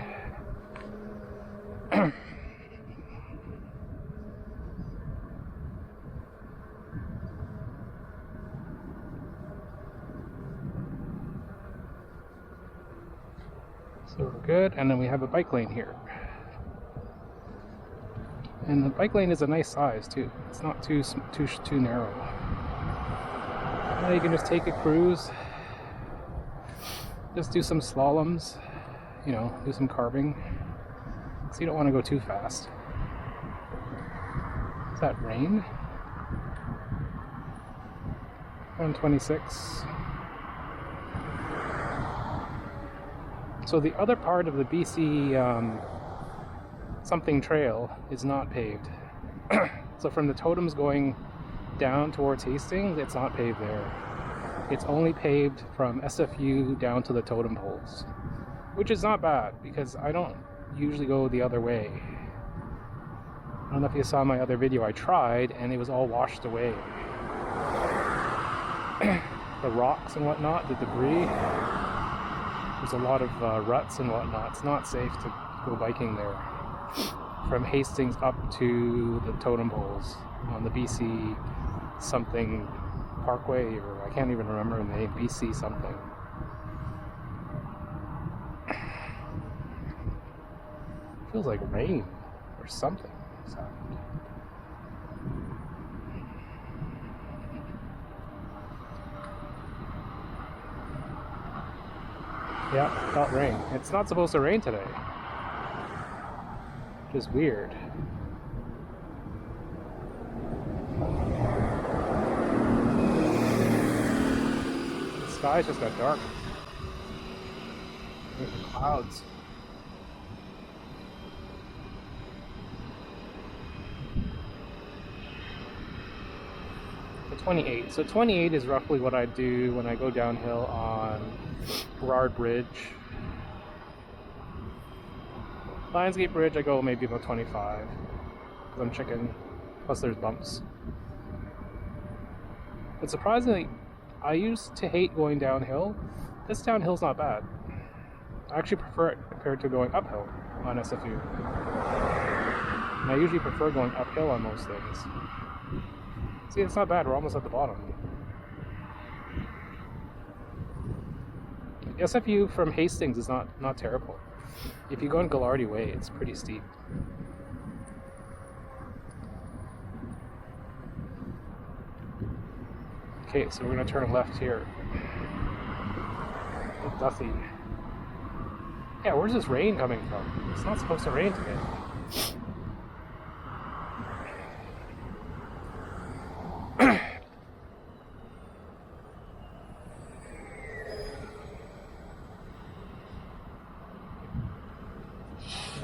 So we're good, and then we have a bike lane here. And the bike lane is a nice size too. It's not too narrow. Now you can just take a cruise, just do some slaloms, you know, do some carving. So you don't want to go too fast. Is that rain? 126. So the other part of the BC something trail is not paved. So from the totems going down towards Hastings, it's not paved there. It's only paved from SFU down to the totem poles, which is not bad because I don't usually go the other way. I don't know if you saw my other video, I tried and it was all washed away. The rocks and whatnot, the debris, there's a lot of ruts and whatnot. It's not safe to go biking there. From Hastings up to the totem poles on the BC something Parkway, or I can't even remember the name, BC something. Feels like rain or something. Yeah, felt rain. It's not supposed to rain today. Which is weird. The sky just got dark. Look at the clouds. So 28. So 28 is roughly what I do when I go downhill on Burrard Bridge. Lionsgate Bridge, I go maybe about 25. Because I'm chicken. Plus there's bumps. But surprisingly, I used to hate going downhill. This downhill's not bad. I actually prefer it compared to going uphill on SFU. And I usually prefer going uphill on most things. See, it's not bad. We're almost at the bottom. SFU from Hastings is not terrible. If you go in Gallardi Way, it's pretty steep. Okay, so we're going to turn left here. It's dusty. Yeah, where's this rain coming from? It's not supposed to rain today.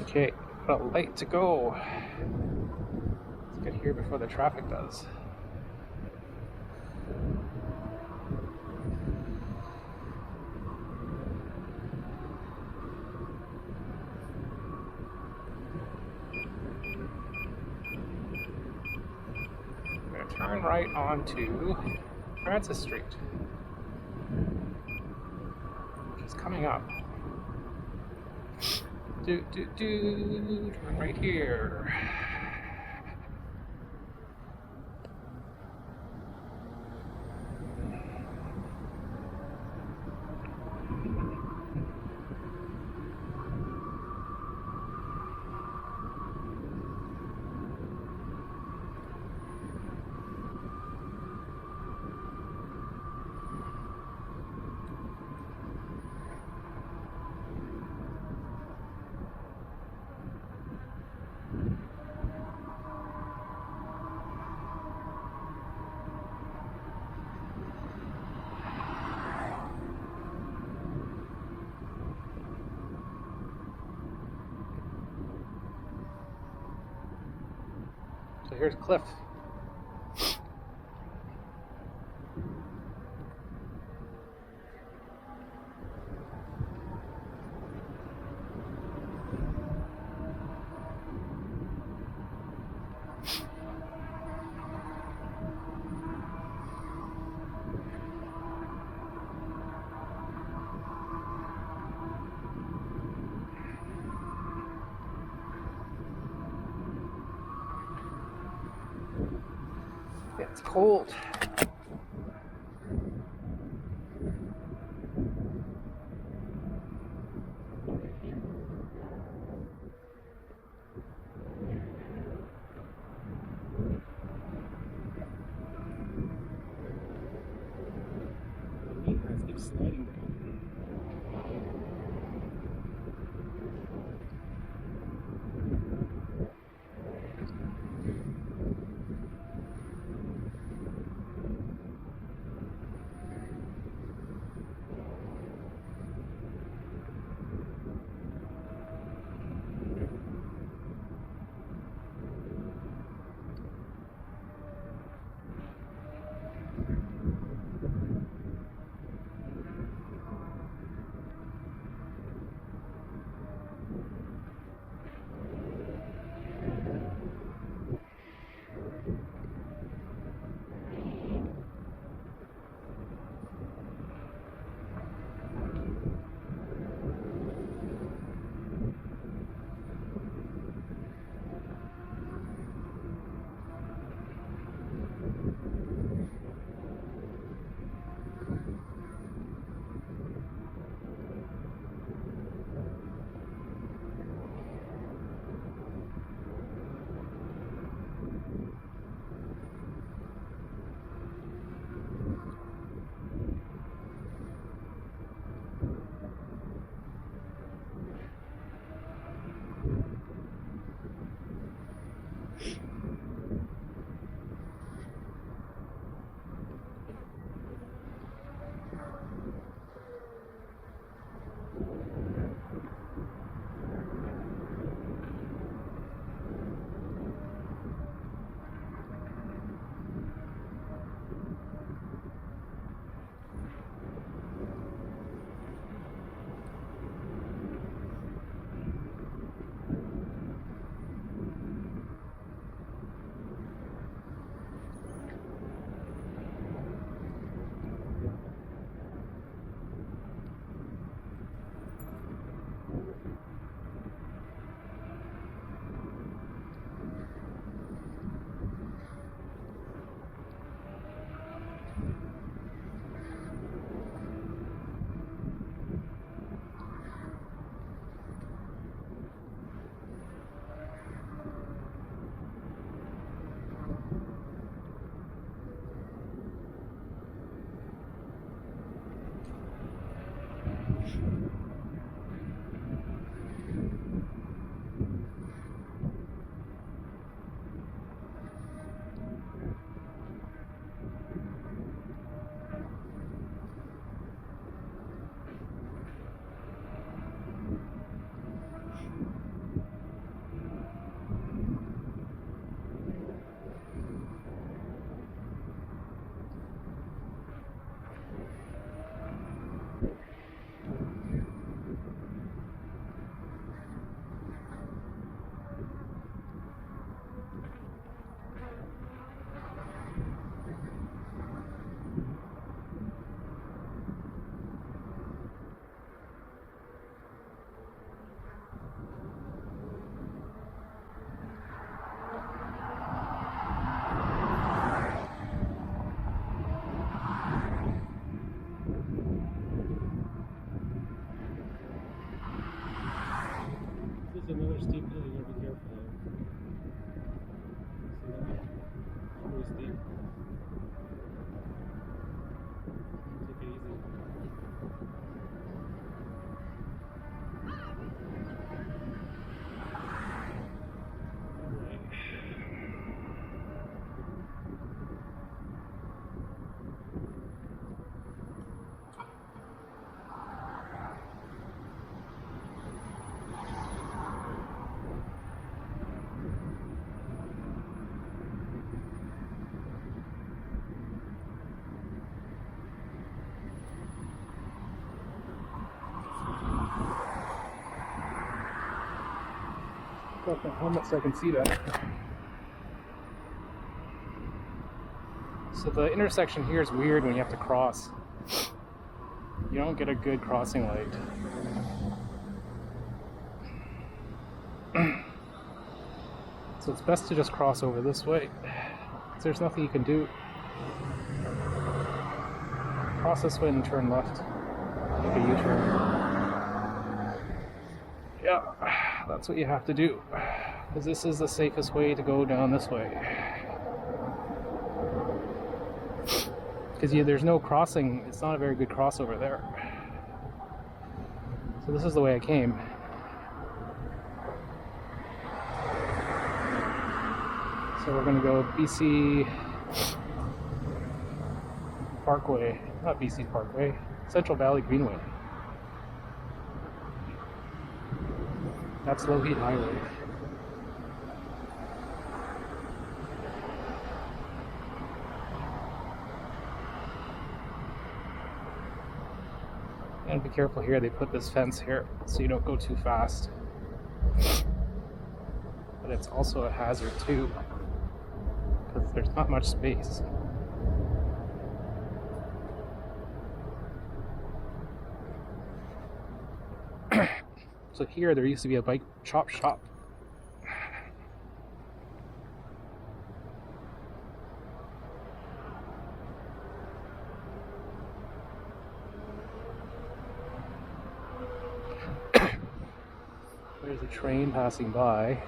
Okay, got a light to go. Let's get here before the traffic does. I'm going to turn right onto Francis Street, which is coming up. Turn right here. So here's Cliff. It's cold. Take it easy. Got the helmet so I can see that. So the intersection here is weird when you have to cross. You don't get a good crossing light. So it's best to just cross over this way. 'Cause there's nothing you can do. Cross this way and turn left. Make a U-turn. Yeah, that's what you have to do. Because this is the safest way to go down this way. Because there's no crossing, it's not a very good crossover there. So this is the way I came. So we're gonna go BC Parkway, not BC Parkway, Central Valley Greenway. That's Low Heat Highway. And be careful here, they put this fence here so you don't go too fast. But it's also a hazard too, because there's not much space. So here there used to be a bike chop shop. There's a train passing by.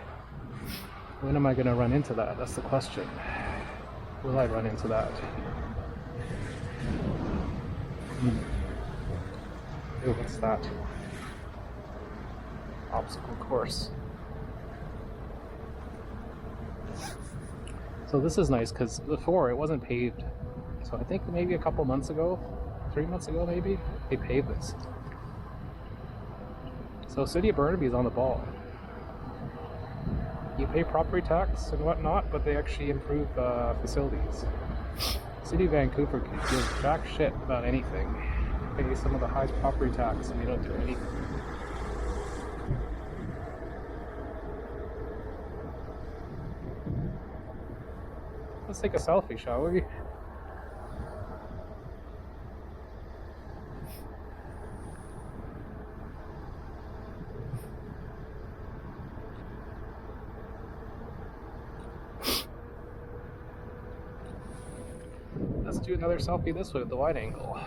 When am I going to run into that? That's the question. Will I run into that? Ew, what's that? Obstacle course. So this is nice because before it wasn't paved. So I think maybe a couple months ago, 3 months ago maybe, they paved this. So City of Burnaby is on the ball. You pay property tax and whatnot, but they actually improve facilities. City of Vancouver gives jack shit about anything. They pay some of the highest property tax and they don't do anything. Let's take a selfie, shall we? Let's do another selfie this way with the wide angle.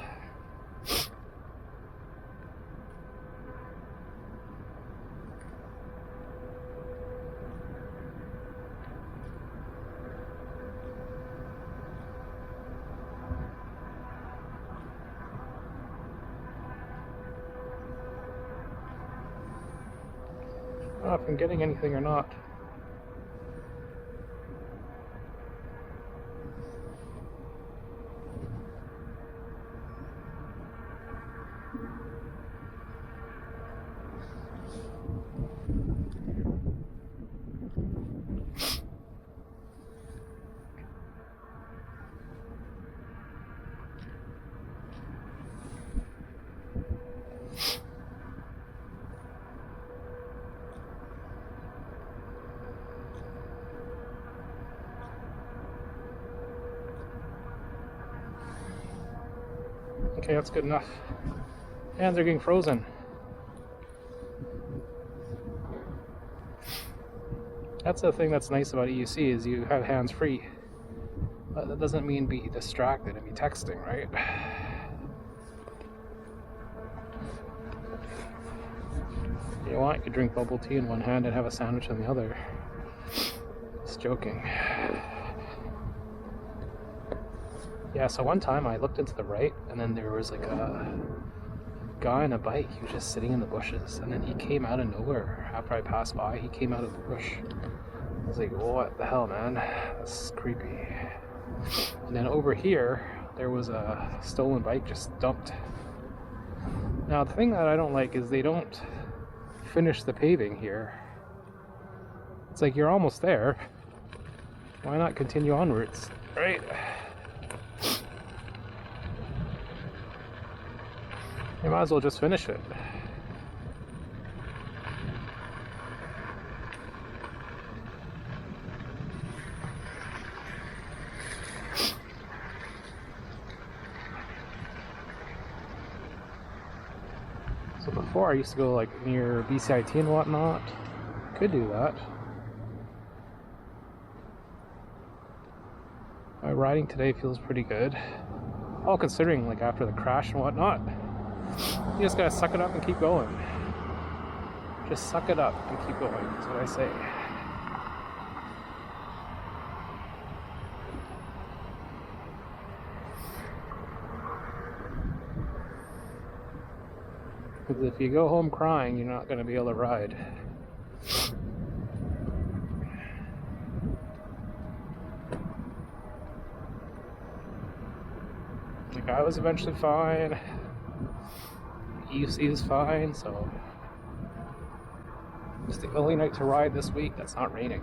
I don't know if I'm getting anything or not. Okay, that's good enough. Hands are getting frozen. That's the thing that's nice about EUC is you have hands free. But that doesn't mean be distracted and be texting, right? If you want, you could drink bubble tea in one hand and have a sandwich in the other. Just joking. Yeah, so one time I looked into the right, and then there was like a guy on a bike. He was just sitting in the bushes, and then he came out of nowhere. After I passed by, he came out of the bush. I was like, what the hell, man? That's creepy. And then over here, there was a stolen bike just dumped. Now, the thing that I don't like is they don't finish the paving here. It's like you're almost there. Why not continue onwards, right? You might as well just finish it. So before I used to go like near BCIT and whatnot. Could do that. My riding today feels pretty good. All considering like after the crash and whatnot. You just gotta suck it up and keep going. Just suck it up and keep going, that's what I say. Because if you go home crying, you're not gonna be able to ride. Like I was eventually fine. UC is fine, so it's the only night to ride this week that's not raining.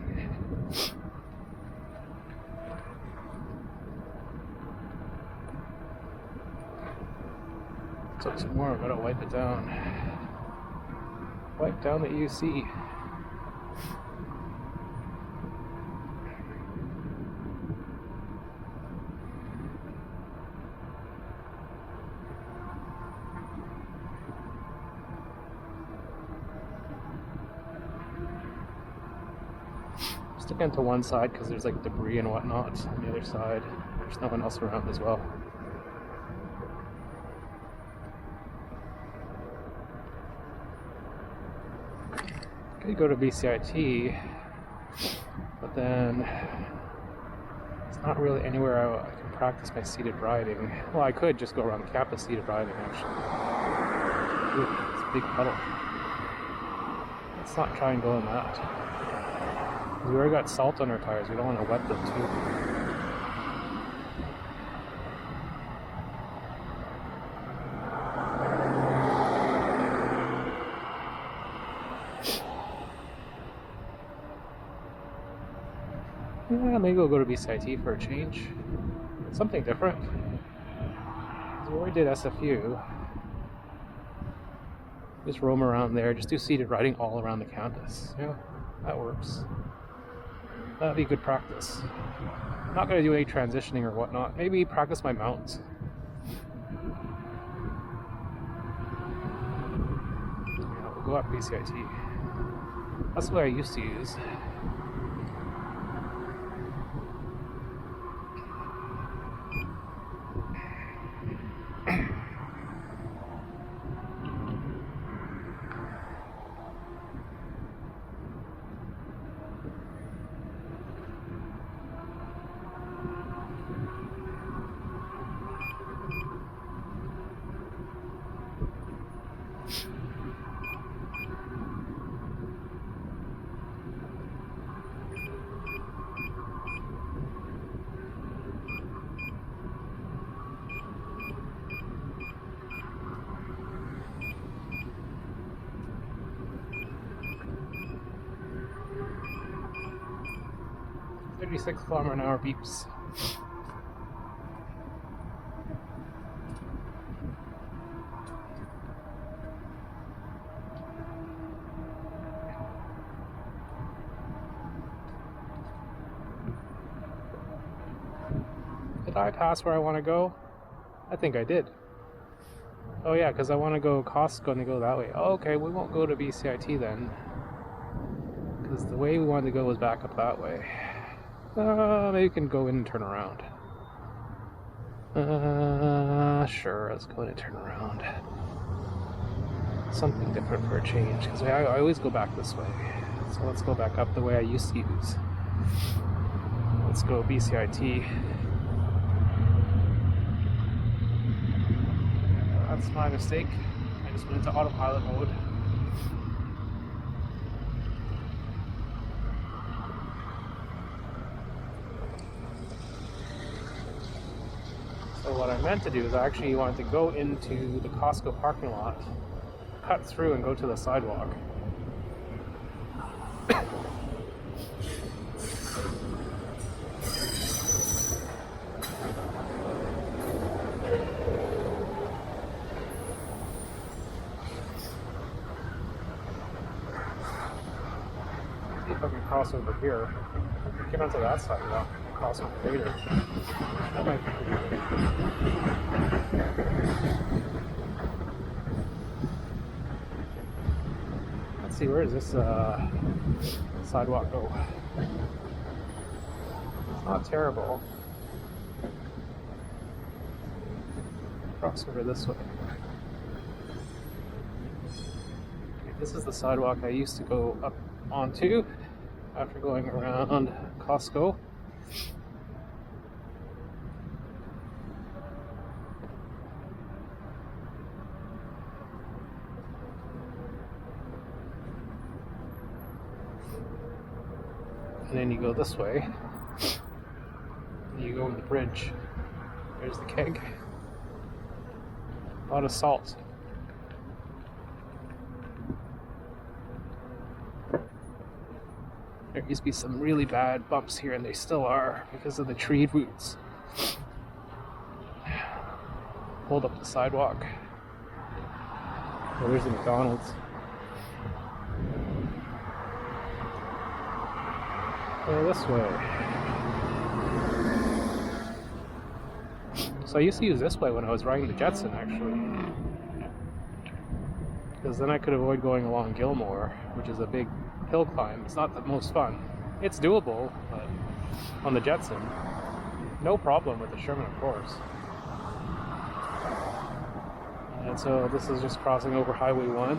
So tomorrow I'm gonna wipe it down. Wipe down the UC. Sticking to one side because there's like debris and whatnot. On the other side, there's no one else around as well. Could go to BCIT, but then it's not really anywhere I can practice my seated riding. Well, I could just go around the campus seated riding actually. Ooh, it's a big puddle. Let's not try and go in that. We already got salt on our tires, we don't want to wet them too. Yeah, maybe we'll go to BCIT for a change. Something different. We already did SFU. Just roam around there, just do seated riding all around the campus. Yeah, that works. That'd be good practice. I'm not going to do any transitioning or whatnot. Maybe practice my mounts. Yeah, we'll go up BCIT. That's what I used to use. .km/h beeps. Did I pass where I want to go? I think I did. Oh yeah, because I want to go Costco and go that way. Oh, okay, we won't go to BCIT then. Because the way we wanted to go was back up that way. Maybe we can go in and turn around. Sure, let's go in and turn around. Something different for a change, because I always go back this way. So let's go back up the way I used to use. Let's go BCIT. That's my mistake. I just went into autopilot mode. So what I meant to do is I actually wanted to go into the Costco parking lot, cut through and go to the sidewalk. See if I can cross over here. Get onto that sidewalk. Cross over later. That might be pretty good. Let's see, where does this sidewalk go? It's not terrible. Cross over this way. This is the sidewalk I used to go up onto after going around Costco. And then you go this way. And you go over the bridge. There's the keg. A lot of salt. There used to be some really bad bumps here, and they still are because of the tree roots. Hold up the sidewalk. Oh, there's the McDonald's. Go this way. So I used to use this way when I was riding the Jetson, actually. Because then I could avoid going along Gilmore, which is a big hill climb. It's not the most fun. It's doable, but on the Jetson, no problem with the Sherman, of course. And so this is just crossing over Highway 1.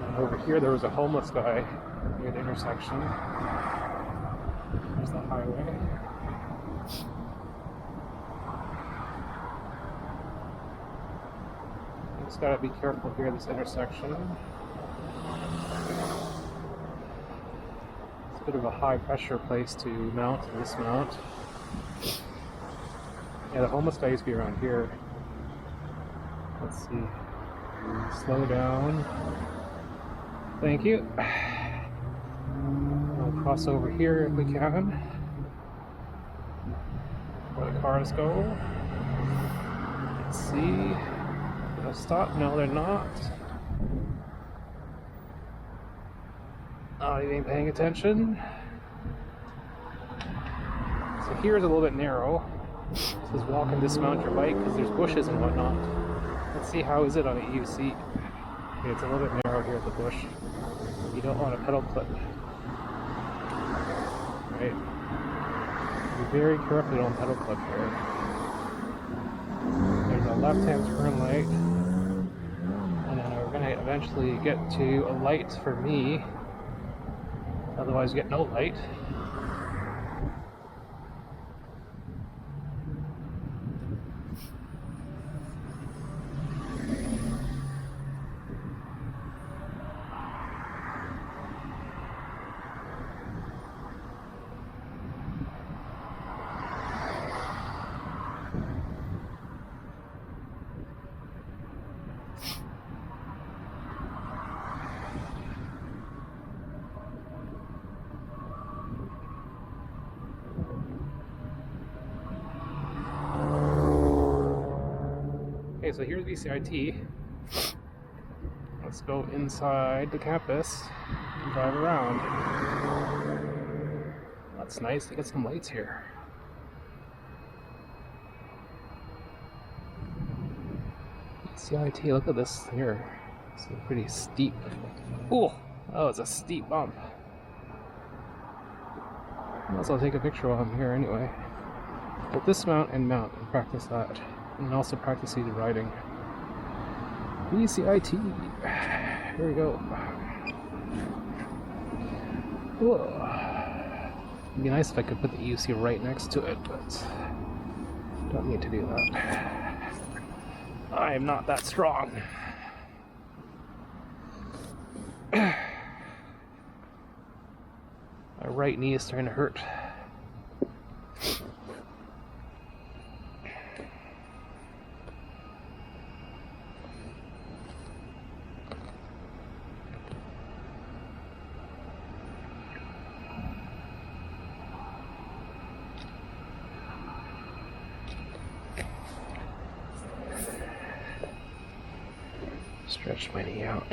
And over here there was a homeless guy near the intersection. There's the highway. Just gotta be careful here, this intersection. It's a bit of a high pressure place to mount and dismount. Yeah, the homeless guy used to be around here. Let's see. Slow down. Thank you. We'll cross over here if we can. Where the cars go. Let's see. They'll stop. No, they're not. Oh, you ain't paying attention. So here's a little bit narrow. It says walk and dismount your bike because there's bushes and whatnot. Let's see, how is it on a UC? Okay, it's a little bit narrow here at the bush. You don't want a pedal clip. Right? Be very careful, you don't pedal clip here. There's a left-hand turn light. And then we're going to eventually get to a light for me. Otherwise, you get no light. Okay, so here's BCIT. Let's go inside the campus and drive around. That's nice to get some lights here. BCIT, look at this here. It's pretty steep. Oh, it's a steep bump. Might as well take a picture while I'm here anyway. We'll dismount and mount and practice that. And also practice seated riding. BCIT. Here we go. Whoa. It'd be nice if I could put the EUC right next to it, but don't need to do that. I am not that strong. My right knee is starting to hurt. Stretch my knee out.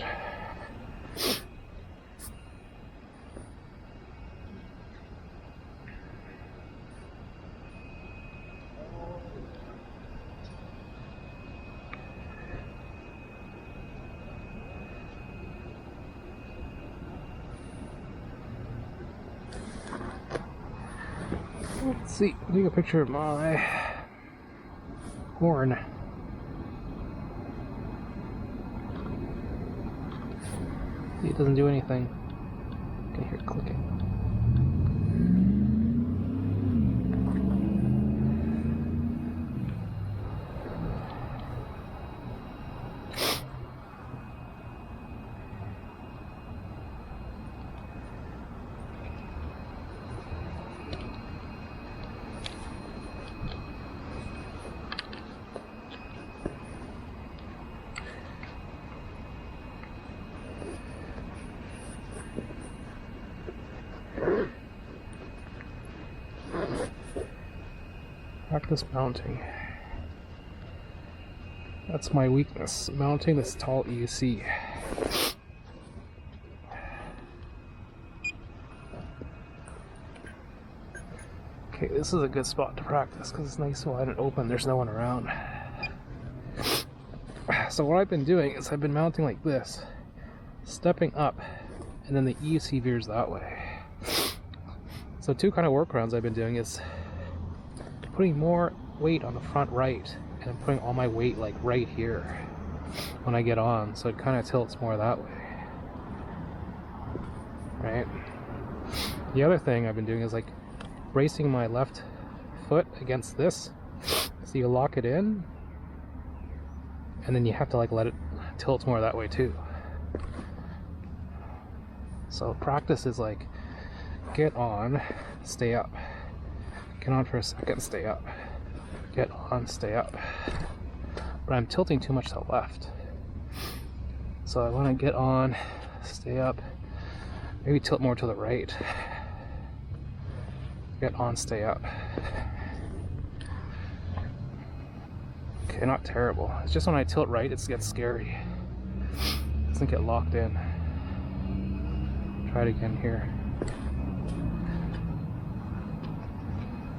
Let's see, take a picture of my horn. See, it doesn't do anything. I can hear it clicking. Practice mounting. That's my weakness, mounting this tall EUC. Okay, this is a good spot to practice because it's nice, wide and open, there's no one around. So what I've been doing is I've been mounting like this, stepping up, and then the EUC veers that way. So two kind of workarounds I've been doing is putting more weight on the front right, and I'm putting all my weight like right here when I get on, so it kind of tilts more that way, right? The other thing I've been doing is like bracing my left foot against this, so you lock it in, and then you have to like let it tilt more that way too. So practice is like get on, stay up. Get on for a second, stay up. Get on, stay up. But I'm tilting too much to the left. So I want to get on, stay up, maybe tilt more to the right. Get on, stay up. Okay, not terrible. It's just when I tilt right, it gets scary. It doesn't get locked in. Try it again here.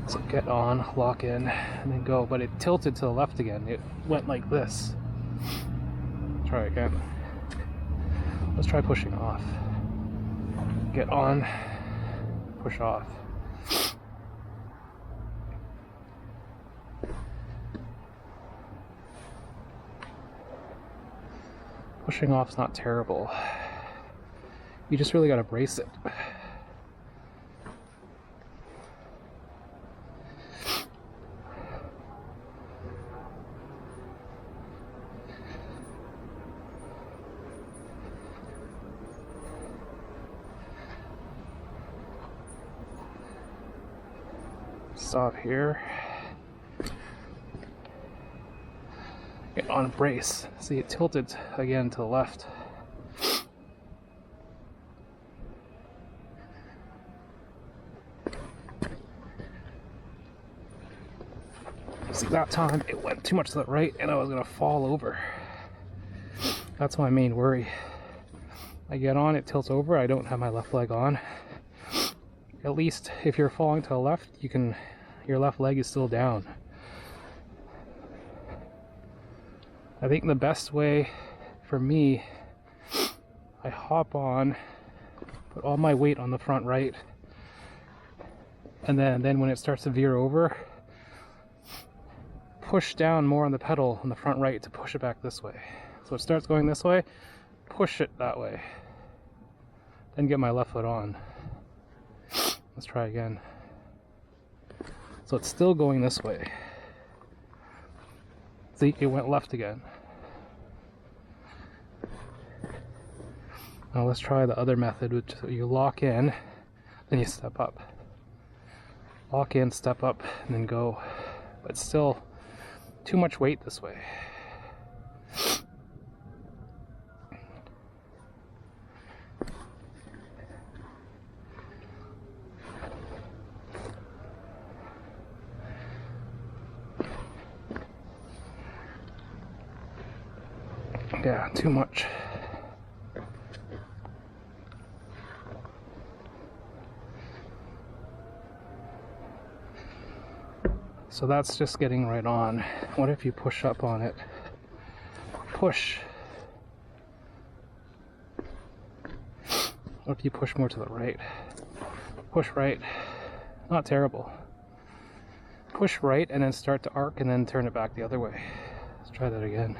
So get on, lock in, and then go. But it tilted to the left again. It went like this. Try again. Let's try pushing off. Get on, push off. Pushing off's not terrible. You just really gotta brace it. Stop here. Get on brace. See, it tilted again to the left. See, that time it went too much to the right and I was gonna fall over. That's my main worry. I get on, it tilts over, I don't have my left leg on. At least if you're falling to the left, your left leg is still down. I think the best way for me, I hop on, put all my weight on the front right, and then when it starts to veer over, push down more on the pedal on the front right to push it back this way. So it starts going this way, push it that way, then get my left foot on. Let's try again. So it's still going this way. See, it went left again. Now let's try the other method, which you lock in, then you step up. Lock in, step up, and then go. But still too much weight this way. Yeah, too much. So that's just getting right on. What if you push up on it? Push. What if you push more to the right? Push right. Not terrible. Push right and then start to arc and then turn it back the other way. Let's try that again.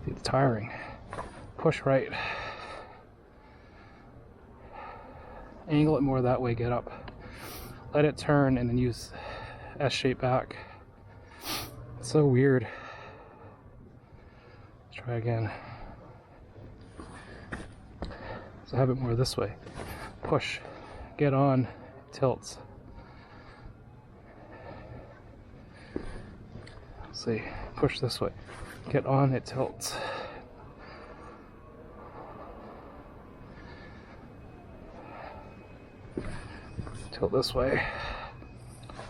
It's tiring. Push right. Angle it more that way, get up. Let it turn and then use S shape back. It's so weird. Let's try again. So have it more this way. Push. Get on. Tilts. Let's see. Push this way. Get on, it tilts. Tilt this way.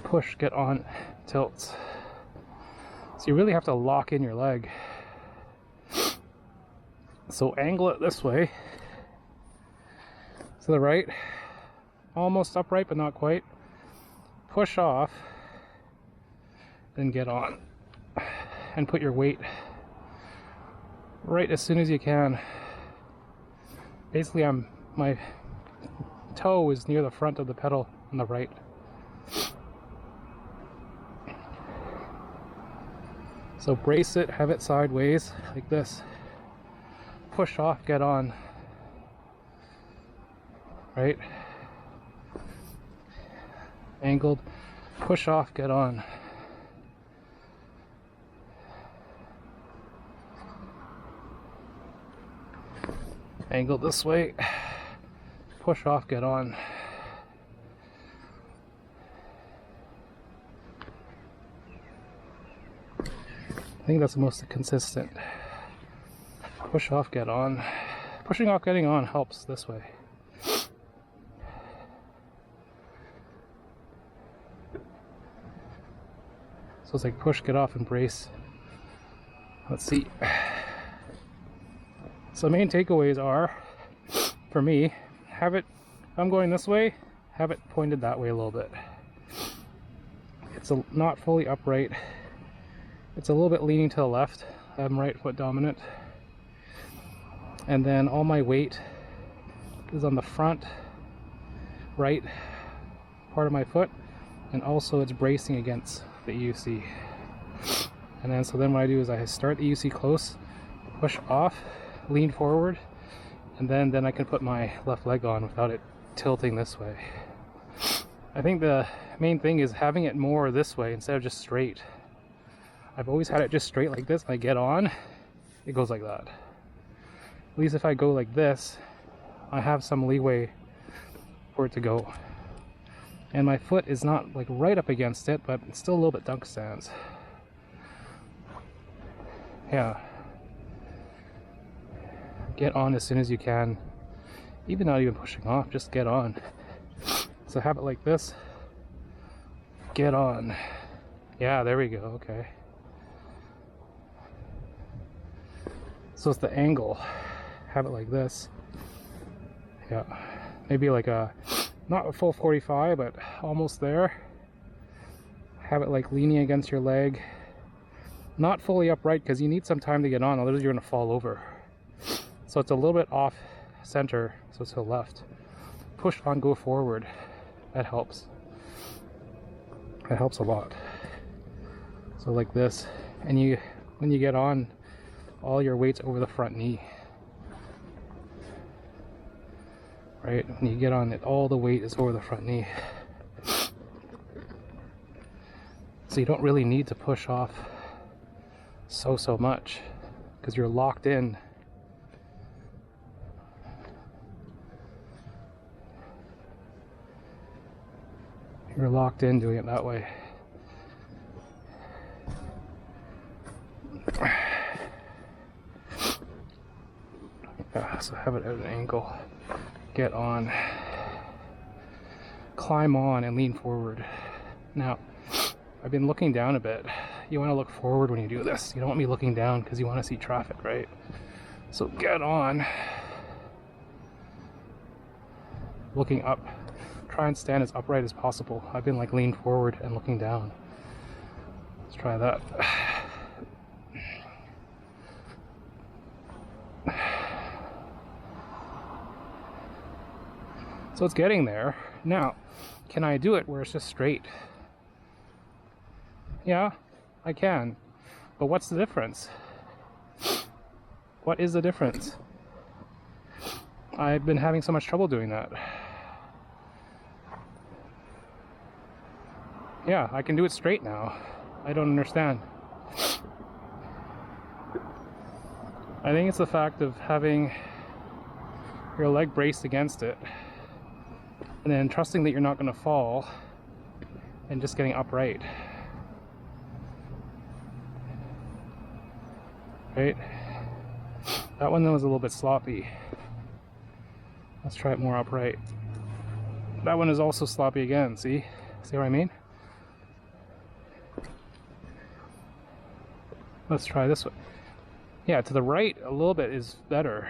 Push, get on, tilts. So you really have to lock in your leg. So angle it this way. To the right. Almost upright, but not quite. Push off. Then get on. And put your weight right as soon as you can. Basically, my toe is near the front of the pedal on the right. So brace it, have it sideways like this. Push off, get on. Right? Angled, push off, get on. Angle this way, push off, get on. I think that's the most consistent. Push off, get on. Pushing off, getting on helps this way. So it's like push, get off, and brace. Let's see. So main takeaways are, for me, have it, if I'm going this way, have it pointed that way a little bit. It's not fully upright. It's a little bit leaning to the left. I'm right foot dominant. And then all my weight is on the front right part of my foot, and also it's bracing against the EUC. And then so then what I do is I start the EUC close, push off, lean forward, and then I can put my left leg on without it tilting this way. I think the main thing is having it more this way instead of just straight. I've always had it just straight like this. I get on, it goes like that. At least if I go like this, I have some leeway for it to go. And my foot is not like right up against it, but it's still a little bit dunk stance. Yeah. Get on as soon as you can. Even not even pushing off, just get on. So have it like this. Get on. Yeah, there we go, okay. So it's the angle. Have it like this. Yeah. Maybe like a, not a full 45, but almost there. Have it like leaning against your leg. Not fully upright because you need some time to get on, otherwise you're going to fall over. So it's a little bit off center, so it's to the left. Push on, go forward. That helps. That helps a lot. So like this, and you When you get on, all your weight's over the front knee. Right? When you get on it, all the weight is over the front knee. So you don't really need to push off so much because you're locked in. You're locked in doing it that way. So have it at an angle. Get on. Climb on and lean forward. Now, I've been looking down a bit. You want to look forward when you do this. You don't want me looking down because you want to see traffic, right? So get on. Looking up. Try and stand as upright as possible. I've been like leaned forward and looking down. Let's try that. So it's getting there. Now, can I do it where it's just straight? Yeah, I can. But what's the difference? What is the difference? I've been having so much trouble doing that. Yeah, I can do it straight now. I don't understand. I think it's the fact of having your leg braced against it and then trusting that you're not going to fall and just getting upright. Right? That one was a little bit sloppy. Let's try it more upright. That one is also sloppy again, see? See what I mean? Let's try this one. Yeah, to the right a little bit is better.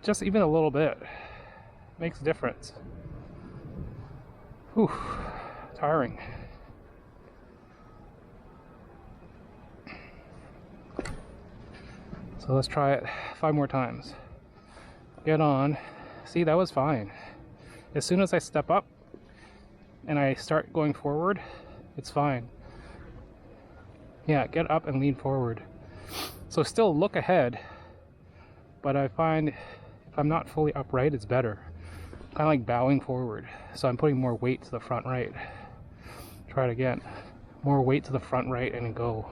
Just even a little bit makes a difference. Whew, tiring. So let's try it 5 more times. Get on. See, that was fine. As soon as I step up and I start going forward, it's fine. Yeah, get up and lean forward. So still look ahead, but I find if I'm not fully upright, it's better. Kind of like bowing forward. So I'm putting more weight to the front right. Try it again. More weight to the front right and go.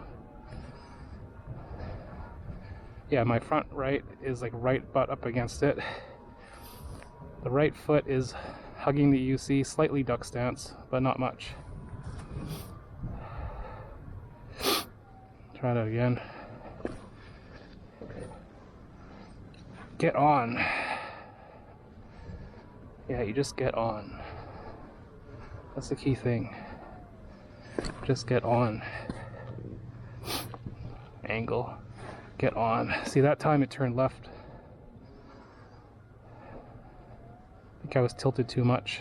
Yeah, my front right is like right butt up against it. The right foot is hugging the UC, slightly duck stance, but not much. Try that again. Get on. Yeah, you just get on. That's the key thing. Just get on. Angle. Get on. See, that time it turned left. I think I was tilted too much.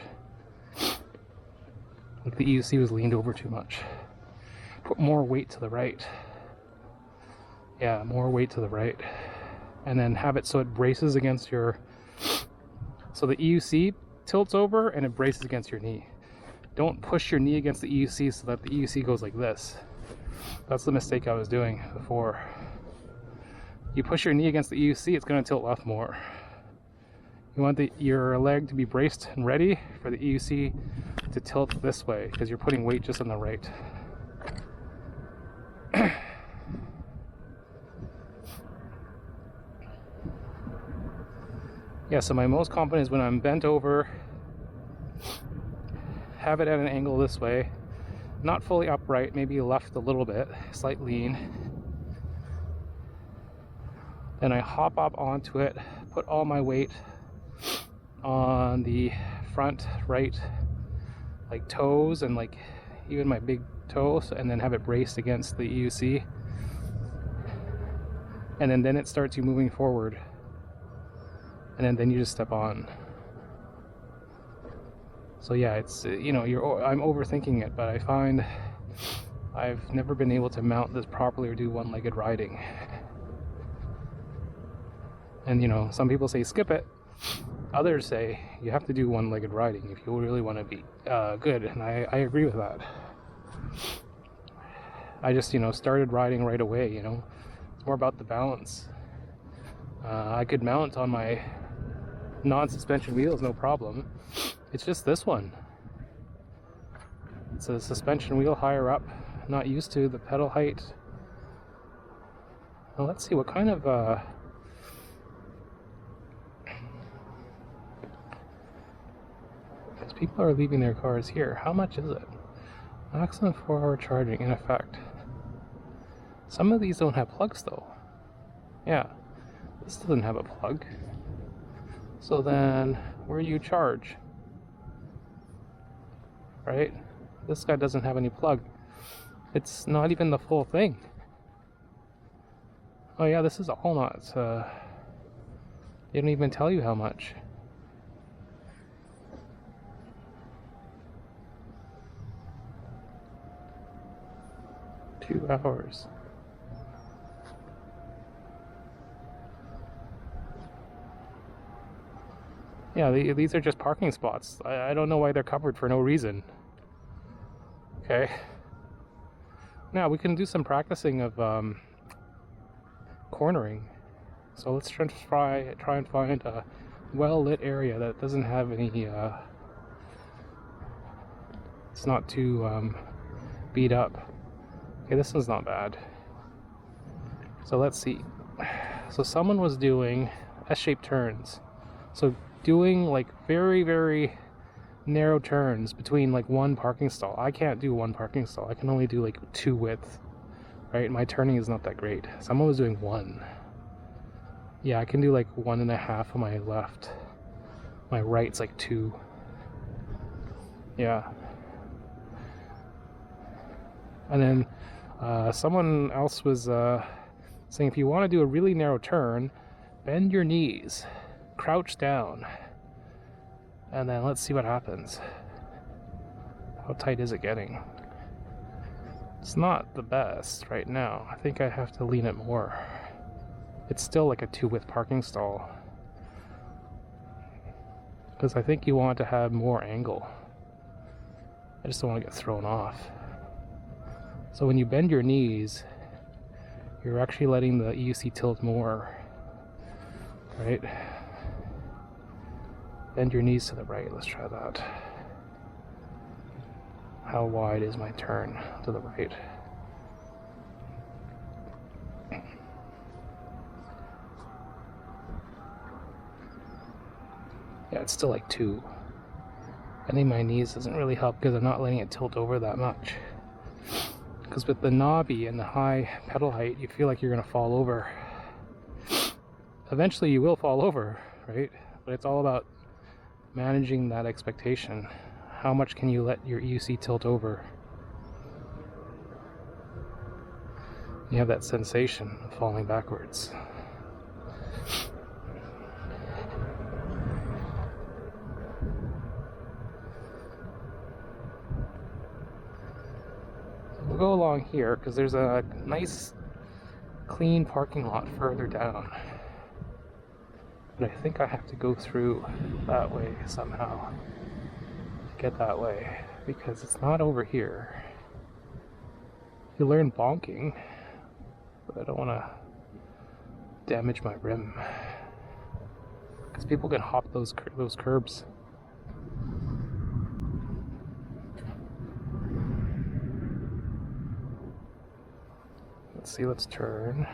Like the EUC was leaned over too much. Put more weight to the right. Yeah, more weight to the right. And then have it so it braces against your... So the EUC tilts over and it braces against your knee. Don't push your knee against the EUC so that the EUC goes like this. That's the mistake I was doing before. You push your knee against the EUC, it's going to tilt left more. You want your leg to be braced and ready for the EUC to tilt this way because you're putting weight just on the right. Yeah, so my most confident is when I'm bent over, have it at an angle this way, not fully upright, maybe left a little bit, slight lean. Then I hop up onto it, put all my weight on the front right, like toes and like even my big toes, and then have it braced against the EUC. And then it starts you moving forward. And then you just step on. So yeah, it's, you know, I'm overthinking it, but I find I've never been able to mount this properly or do one-legged riding. And you know, some people say skip it. Others say you have to do one-legged riding if you really want to be good, and I agree with that. I just, started riding right away, It's more about the balance. I could mount on my non-suspension wheels, no problem. It's just this one. It's a suspension wheel higher up, not used to the pedal height. Well, let's see what kind of because people are leaving their cars here. How much is it? Maximum 4-hour charging in effect. Some of these don't have plugs though. Yeah, this doesn't have a plug. So then, where do you charge? Right? This guy doesn't have any plug. It's not even the full thing. Oh yeah, this is all not. They don't even tell you how much. Two hours. Yeah, these are just parking spots. I don't know why they're covered for no reason. Okay. Now we can do some practicing of cornering. So let's try and find a well-lit area that doesn't have any. It's not too beat up. Okay, this one's not bad. So let's see. So someone was doing S-shaped turns. So doing like very, very narrow turns between like one parking stall. I can't do one parking stall. I can only do like 2 width. Right? My turning is not that great. Someone was doing 1. Yeah, I can do like 1.5 on my left. My right's like 2. Yeah. And then someone else was saying if you want to do a really narrow turn, bend your knees, crouch down, and then let's see what happens. How tight is it getting? It's not the best right now. I think I have to lean it more. It's still like a 2 width parking stall. Because I think you want to have more angle. I just don't want to get thrown off. So when you bend your knees, you're actually letting the EUC tilt more, right? Bend your knees to the right. Let's try that. How wide is my turn to the right? Yeah, it's still like 2. Bending my knees doesn't really help because I'm not letting it tilt over that much. Because with the knobby and the high pedal height, you feel like you're going to fall over. Eventually you will fall over, right? But it's all about managing that expectation. How much can you let your EUC tilt over? You have that sensation of falling backwards. We'll go along here because there's a nice clean parking lot further down. But I think I have to go through that way somehow to get that way because it's not over here. You learn bonking, but I don't want to damage my rim because people can hop those curbs. Let's see, let's turn.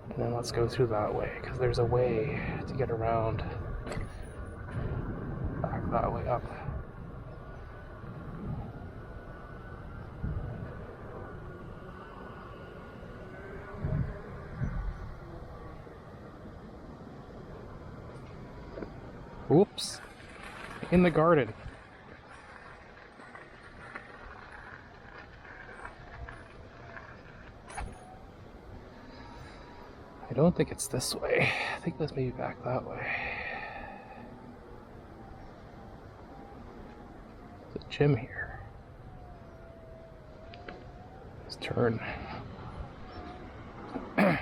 And then let's go through that way, because there's a way to get around back that way up. Oops. In the garden. I don't think it's this way. I think let's maybe back that way. There's a gym here. Let's turn. My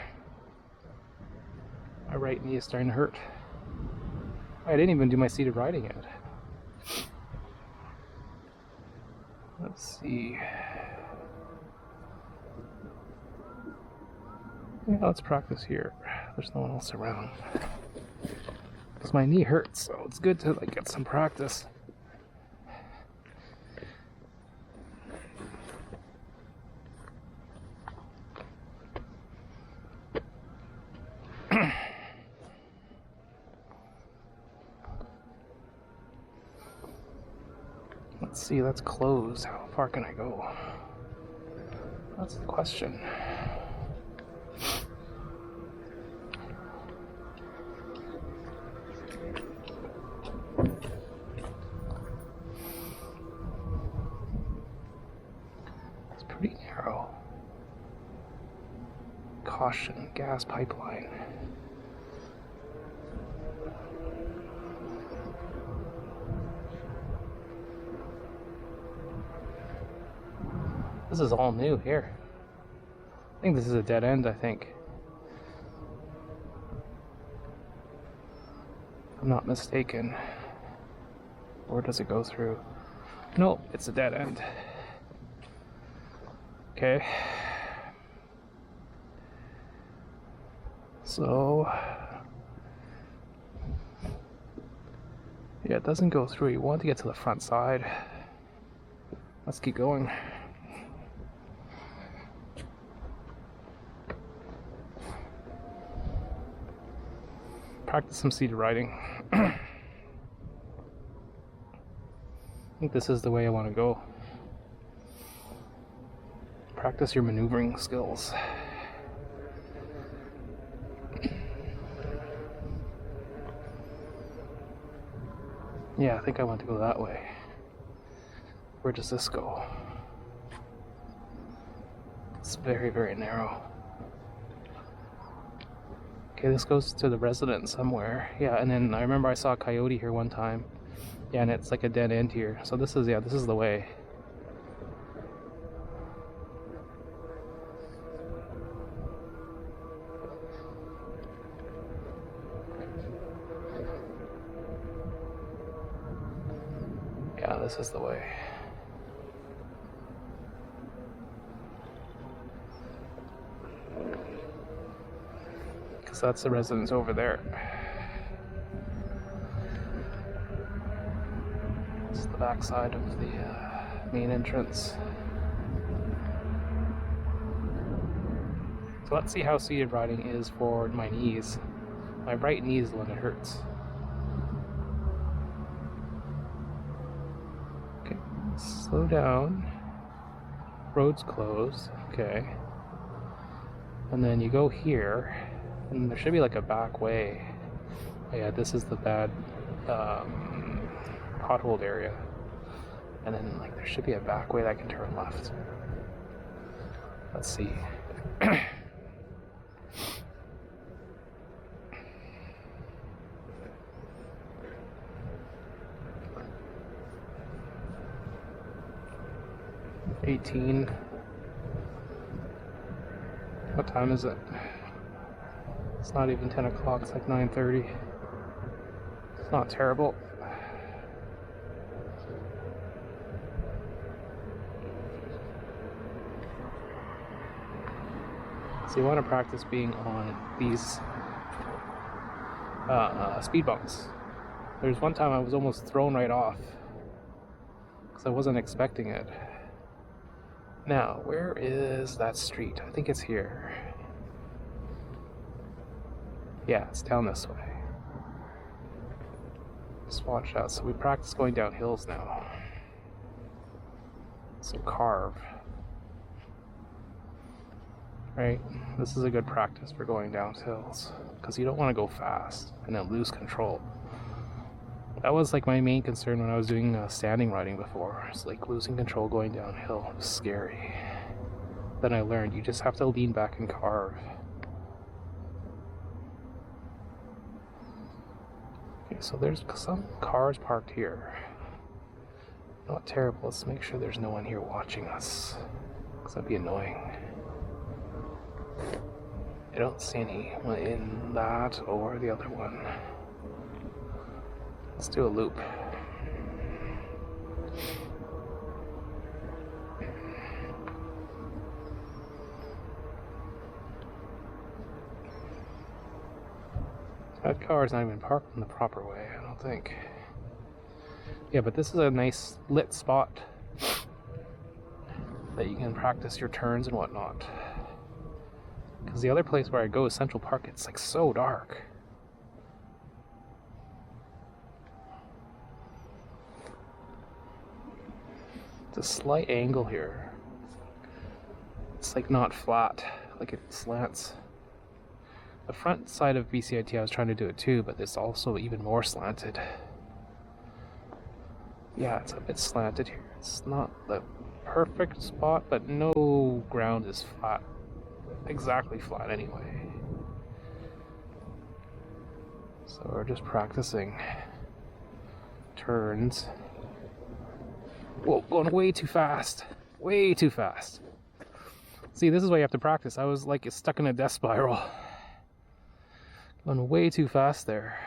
right knee is starting to hurt. I didn't even do my seated riding yet. Let's see. Yeah, let's practice here. There's no one else around. Because my knee hurts, so it's good to like get some practice. Let's see, that's closed. How far can I go? That's the question. It's pretty narrow. Caution, gas pipeline. This is all new here. I think this is a dead end, I think. If I'm not mistaken. Or does it go through? Nope, it's a dead end. Okay. So, yeah, it doesn't go through. You want to get to the front side. Let's keep going. Practice some seated riding. I think this is the way I want to go. Practice your maneuvering skills. Yeah, I think I want to go that way. Where does this go? It's very, very narrow. Okay, this goes to the residence somewhere. Yeah, and then I remember I saw a coyote here one time. Yeah, and it's like a dead end here. So this is, yeah, this is the way. Yeah, this is the way. Because that's the residence over there. It's the back side of the main entrance. So let's see how seated riding is for my knees. My right knee is the one that hurts. Okay, slow down. Road's closed. Okay. And then you go here, and there should be like a back way. Oh, yeah, this is the bad potholed area. And then like there should be a back way that can turn left. Let's see. 18. What time is it? It's not even 10 o'clock, it's like 9:30. It's not terrible. So you want to practice being on these speed bumps. There's one time I was almost thrown right off because I wasn't expecting it. Now, where is that street? I think it's here. Yeah, it's down this way. Just watch out. So we practice going down hills now. So carve. Right? This is a good practice for going down hills because you don't want to go fast and then lose control. That was like my main concern when I was doing standing riding before. It's like losing control going downhill. It was scary. Then I learned you just have to lean back and carve. Okay, so there's some cars parked here. Not terrible. Let's make sure there's no one here watching us, because that'd be annoying. I don't see anyone in that or the other one. Let's do a loop. That car is not even parked in the proper way, I don't think. Yeah, but this is a nice lit spot that you can practice your turns and whatnot. Because the other place where I go is Central Park, it's like so dark. It's a slight angle here. It's like not flat, like it slants. The front side of BCIT, I was trying to do it too, but it's also even more slanted. Yeah, it's a bit slanted here. It's not the perfect spot, but no ground is flat. Exactly flat anyway. So we're just practicing turns. Whoa, going way too fast. Way too fast. See, this is why you have to practice. I was like stuck in a death spiral. Going way too fast there.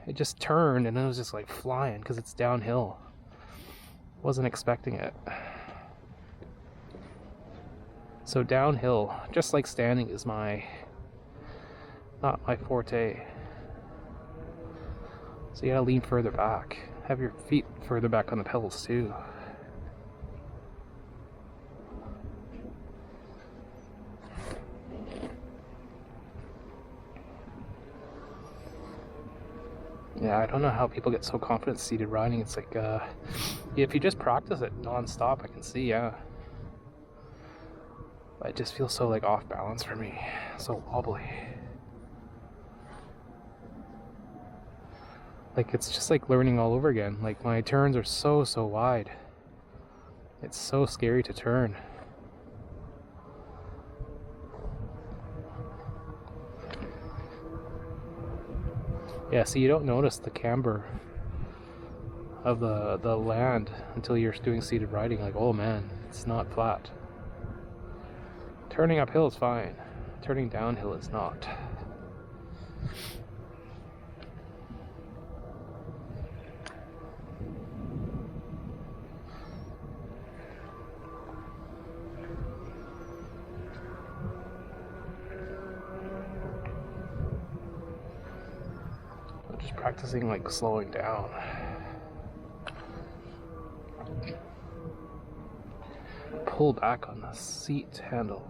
It just turned and it was just like flying because it's downhill. Wasn't expecting it. So downhill, just like standing, is not my forte. So you gotta lean further back. Have your feet further back on the pedals too. Yeah, I don't know how people get so confident seated riding. It's like, if you just practice it non-stop, I can see, yeah. But it just feels so like off balance for me, so wobbly. Like it's just like learning all over again. Like my turns are so wide. It's so scary to turn. Yeah, see, you don't notice the camber of the land until you're doing seated riding. Like, oh man, it's not flat. Turning uphill is fine. Turning downhill is not. I'm just practicing like slowing down. Pull back on the seat handle.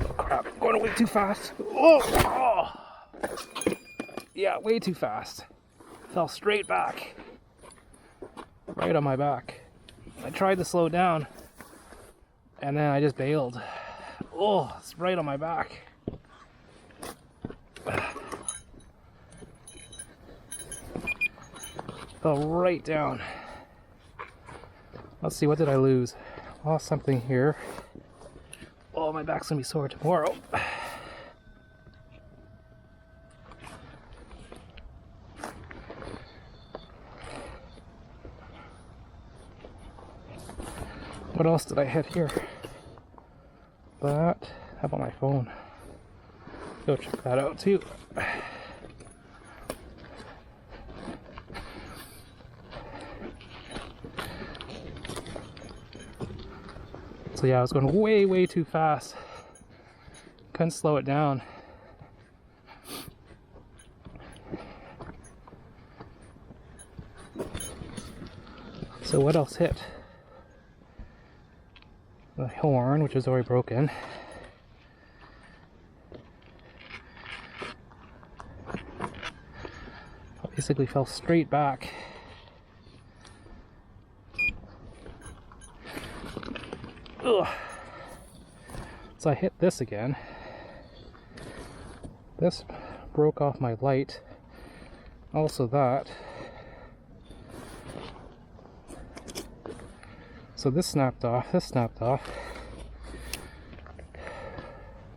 Oh crap, I'm going way too fast. Oh! Yeah, way too fast. Fell straight back. Right on my back. I tried to slow down and then I just bailed. Oh, it's right on my back. Fell right down. Let's see, what did I lose? Lost something here. Oh, my back's gonna be sore tomorrow. What else did I hit here? That. How about my phone? Go check that out too. So yeah, I was going way too fast. Couldn't slow it down. So what else hit? The horn, which is already broken. Basically fell straight back. Ugh. So I hit this again. This broke off my light. Also that. So this snapped off, this snapped off.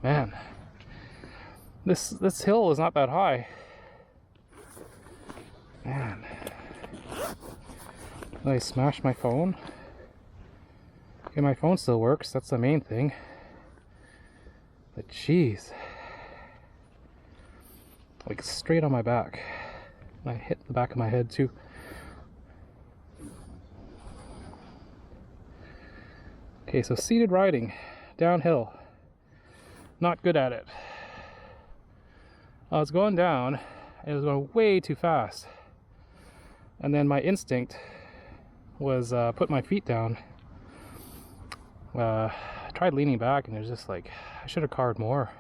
Man, this hill is not that high. Man. Did I smash my phone? Okay, my phone still works, that's the main thing. But jeez. Like straight on my back. And I hit the back of my head too. Okay, so seated riding, downhill. Not good at it. I was going down, and it was going way too fast. And then my instinct was put my feet down. I tried leaning back, and it was just like, I should have carved more.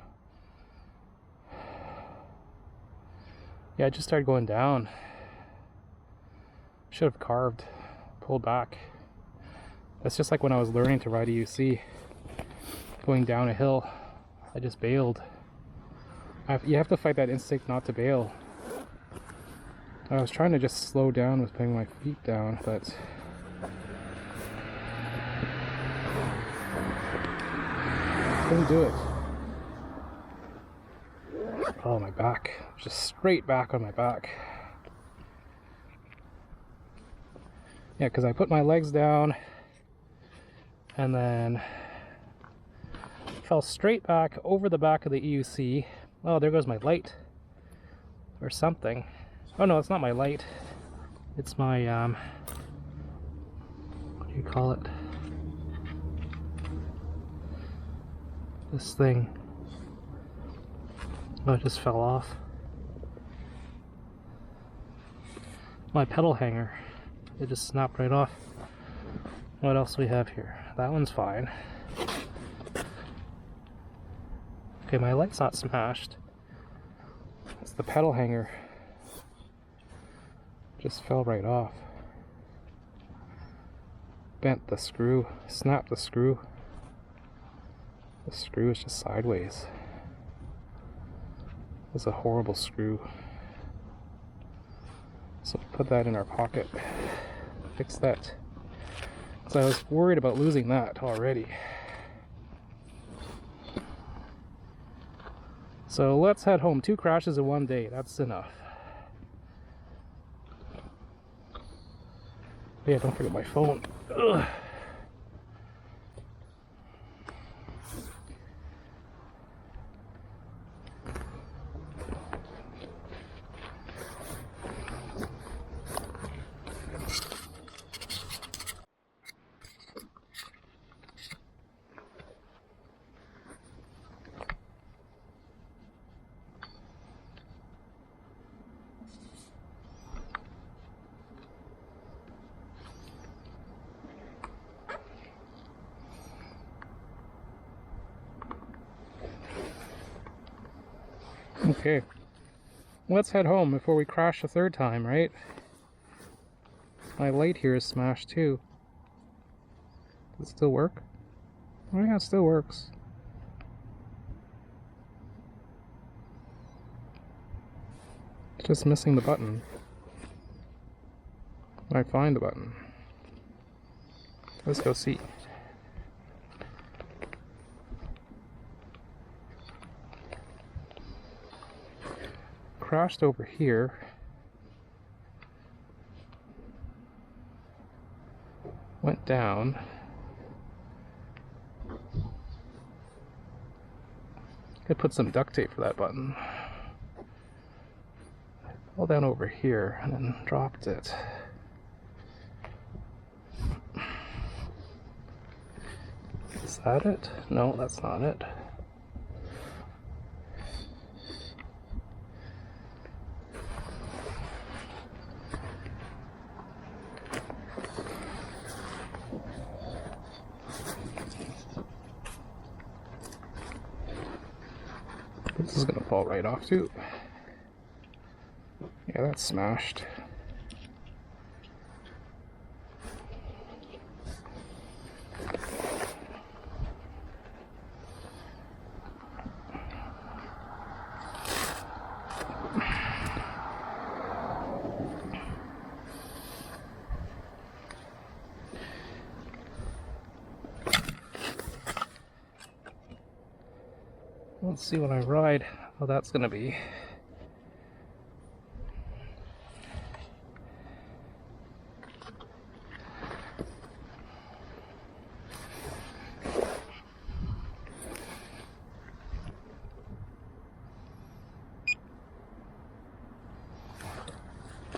Yeah, I just started going down. Should have carved, pulled back. That's just like when I was learning to ride a UC. Going down a hill, I just bailed. You have to fight that instinct not to bail. I was trying to just slow down with putting my feet down, but couldn't do it. Oh, my back. Just straight back on my back. Yeah, because I put my legs down and then fell straight back over the back of the EUC. Oh, there goes my light or something. Oh no, it's not my light. It's my what do you call it? This thing. Oh, it just fell off. My pedal hanger. It just snapped right off. What else do we have here? That one's fine. Okay, my light's not smashed. It's the pedal hanger. Just fell right off. Bent the screw, snapped the screw. The screw is just sideways. It's a horrible screw. So put that in our pocket. Fix that. So I was worried about losing that already. So let's head home. 2 crashes in one day. That's enough. Yeah, don't forget my phone. Ugh. Okay, let's head home before we crash a 3rd time, right? My light here is smashed too. Does it still work? Oh yeah, it still works. It's just missing the button. I find the button. Let's go see. Crashed over here. Went down. Could put some duct tape for that button. Fell down over here and then dropped it. Is that it? No, that's not it. This is gonna fall right off too. Yeah, that's smashed. Let's see when I ride how that's gonna be.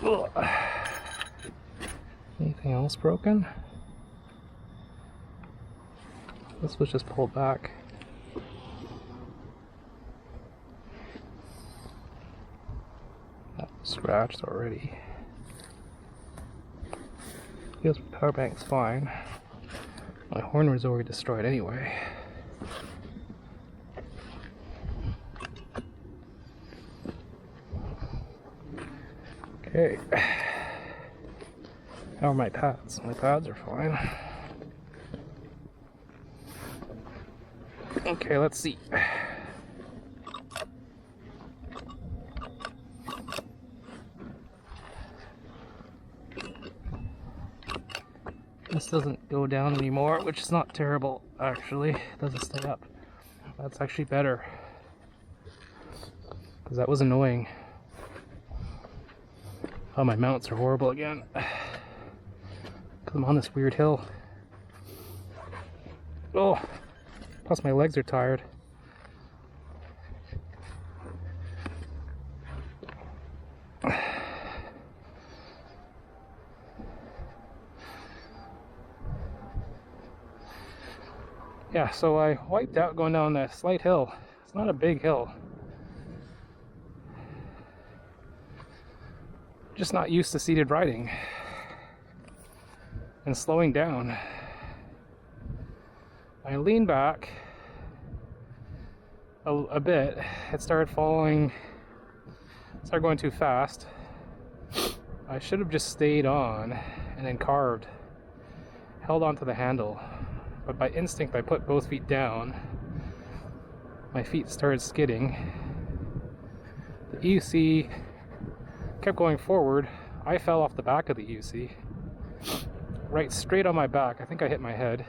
Ugh. Anything else broken? This was just pulled back. That was scratched already. Feels power bank's fine. My horn was already destroyed anyway. Okay. How are my pads? My pads are fine. Okay, let's see. This doesn't go down anymore, which is not terrible, actually. It doesn't stay up. That's actually better. Because that was annoying. Oh, my mounts are horrible again. Because I'm on this weird hill. Oh! Plus my legs are tired. Yeah, so I wiped out going down that slight hill. It's not a big hill. Just not used to seated riding and slowing down. I leaned back a bit. It started falling, started going too fast. I should have just stayed on and then carved, held onto the handle. But by instinct, I put both feet down. My feet started skidding. The EUC kept going forward. I fell off the back of the EUC, right straight on my back. I think I hit my head.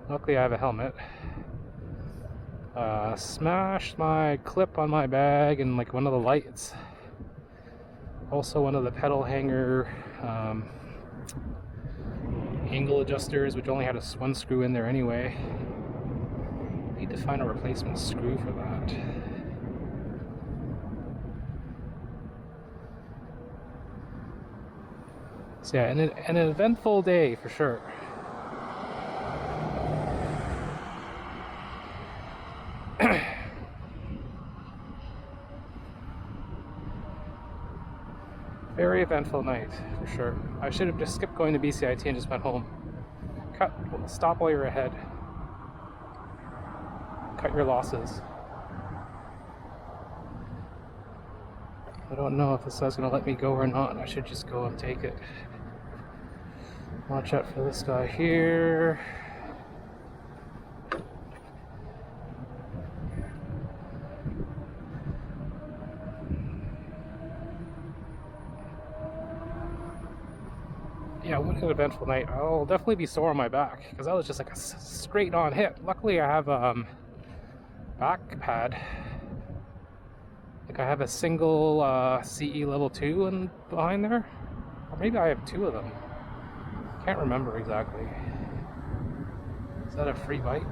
Luckily, I have a helmet. Smashed my clip on my bag and like one of the lights. Also, one of the pedal hanger angle adjusters, which only had one screw in there anyway. Need to find a replacement screw for that. So yeah, an eventful day for sure. Very eventful night, for sure. I should have just skipped going to BCIT and just went home. Stop while you're ahead. Cut your losses. I don't know if this guy's going to let me go or not. I should just go and take it. Watch out for this guy here. Yeah, what an eventful night. I'll definitely be sore on my back because that was just like a straight on hit. Luckily I have back pad. Like I have a single CE level 2 in behind there. Or maybe I have 2 of them. Can't remember exactly. Is that a free bike?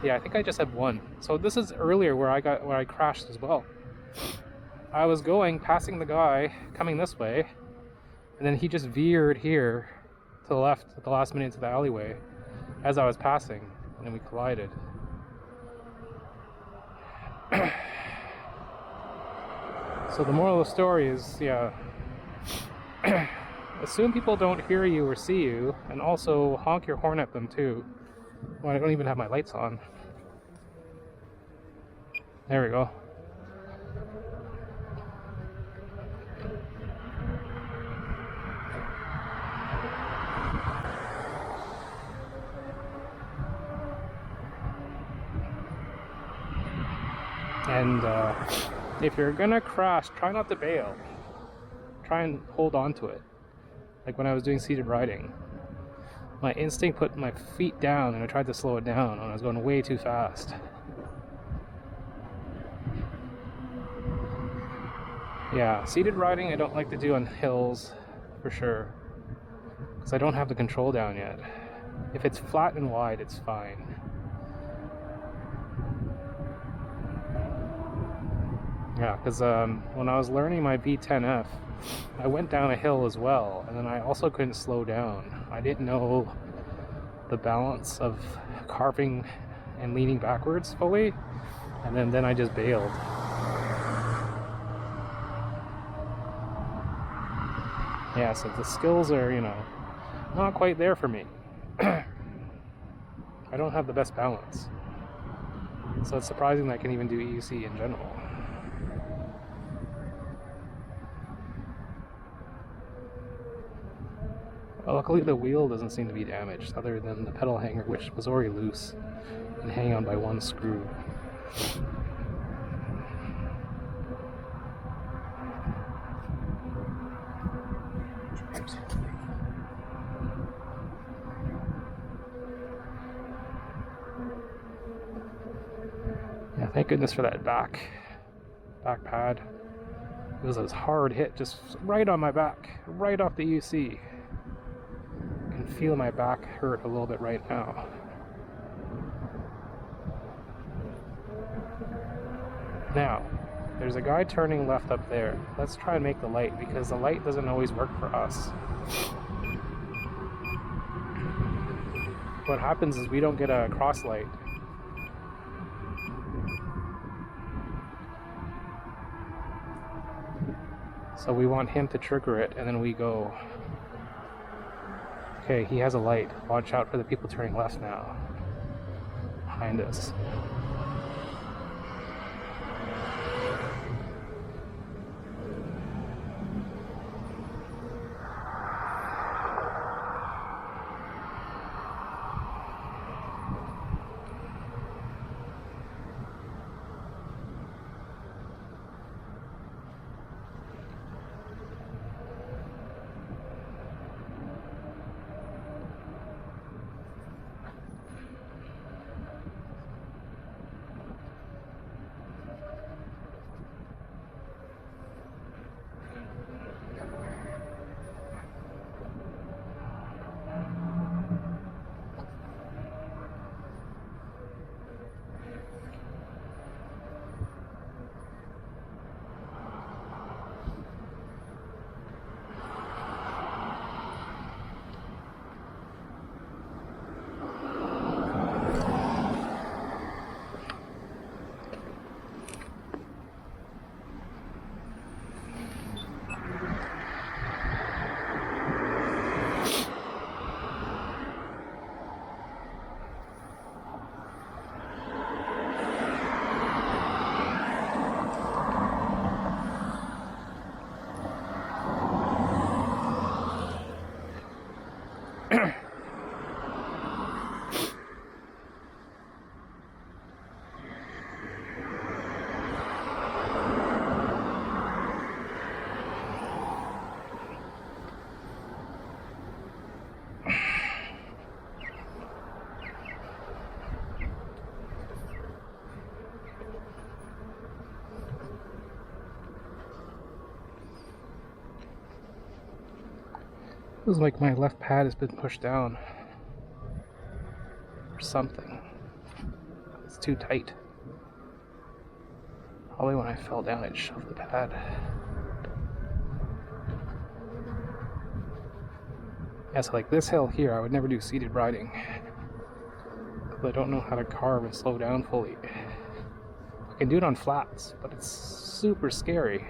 Yeah, I think I just had 1. So this is earlier where I crashed as well. I was passing the guy coming this way, and then he just veered here to the left at the last minute into the alleyway as I was passing, and then we collided. So the moral of the story is, yeah, assume people don't hear you or see you, and also honk your horn at them too. Well, I don't even have my lights on. There we go. And if you're gonna crash, try not to bail. Try and hold on to it. Like when I was doing seated riding. My instinct put my feet down and I tried to slow it down and I was going way too fast. Yeah, seated riding I don't like to do on hills for sure. Because I don't have the control down yet. If it's flat and wide, it's fine. Yeah, because when I was learning my V10F, I went down a hill as well, and then I also couldn't slow down. I didn't know the balance of carving and leaning backwards fully, and then I just bailed. Yeah, so the skills are, not quite there for me. I don't have the best balance. So it's surprising that I can even do EUC in general. Well, luckily the wheel doesn't seem to be damaged, other than the pedal hanger, which was already loose and hanging on by one screw. Yeah, thank goodness for that back pad. It was a hard hit, just right on my back, right off the UC. I can feel my back hurt a little bit right now. Now, there's a guy turning left up there. Let's try and make the light, because the light doesn't always work for us. What happens is we don't get a cross light. So we want him to trigger it, and then we go. Okay, he has a light. Watch out for the people turning left now. Behind us. Feels like my left pad has been pushed down. Or something. It's too tight. Probably when I fell down, it shoved the pad. Yeah, so like this hill here, I would never do seated riding. Because I don't know how to carve and slow down fully. I can do it on flats, but it's super scary.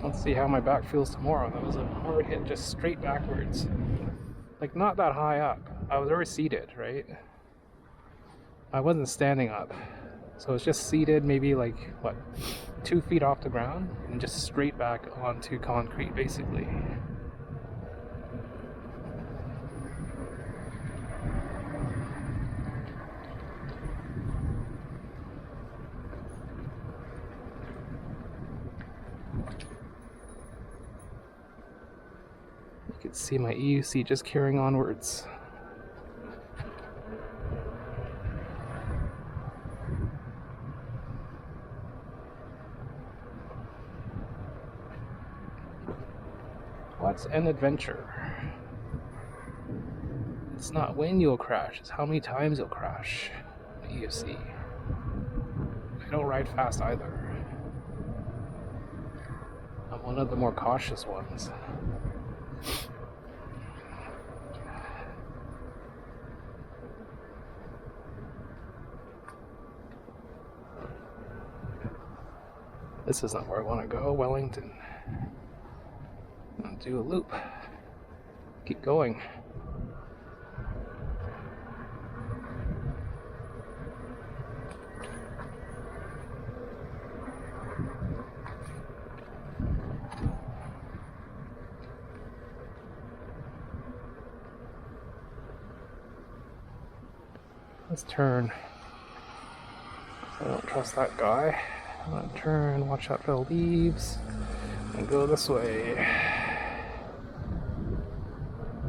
Let's see how my back feels tomorrow. That was a hard hit, just straight backwards. Like, not that high up. I was already seated, right? I wasn't standing up. So it's just seated, maybe like, 2 feet off the ground, and just straight back onto concrete, basically. You can see my EUC just carrying onwards. What's an adventure? It's not when you'll crash, it's how many times you'll crash. You see. I don't ride fast either. I'm one of the more cautious ones. This isn't where I want to go, Wellington. I'll do a loop. Keep going. Let's turn. I don't trust that guy. I'm gonna turn, watch out for the leaves, and go this way.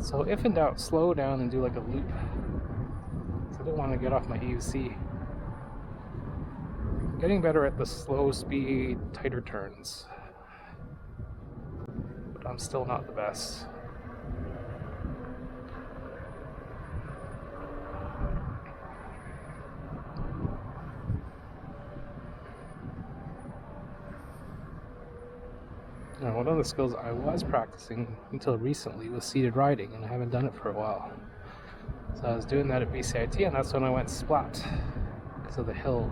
So if in doubt, slow down and do like a loop. So I don't want to get off my EUC. I'm getting better at the slow speed, tighter turns. But I'm still not the best. Now, one of the skills I was practicing until recently was seated riding, and I haven't done it for a while. So I was doing that at BCIT, and that's when I went splat because of the hill.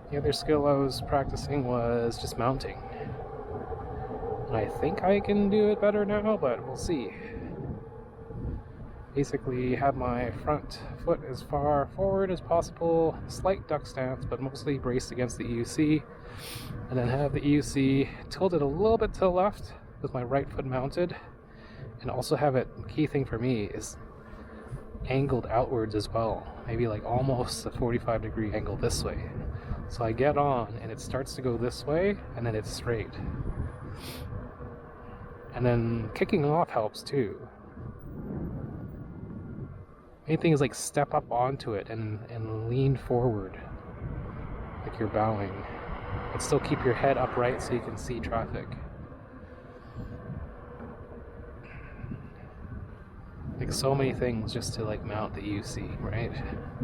The other skill I was practicing was just mounting. And I think I can do it better now, but we'll see. Basically have my front foot as far forward as possible, slight duck stance, but mostly braced against the EUC, and then have the EUC tilted a little bit to the left with my right foot mounted, and also have it, key thing for me is angled outwards as well, maybe like almost a 45-degree angle this way. So I get on and it starts to go this way, and then it's straight. And then kicking off helps too. Main thing is like step up onto it and lean forward like you're bowing, but still keep your head upright so you can see traffic. Like so many things just to like mount the EUC, right?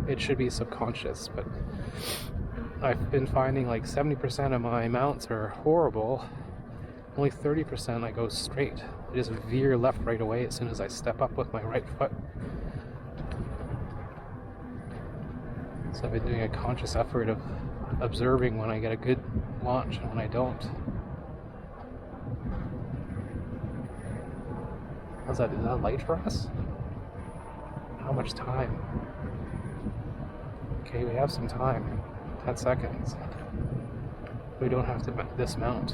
It should be subconscious, but I've been finding like 70% of my mounts are horrible. Only 30% I go straight. I just veer left right away as soon as I step up with my right foot. So I've been doing a conscious effort of observing when I get a good launch and when I don't. Is that light for us? How much time? Okay, we have some time. 10 seconds. We don't have to dismount.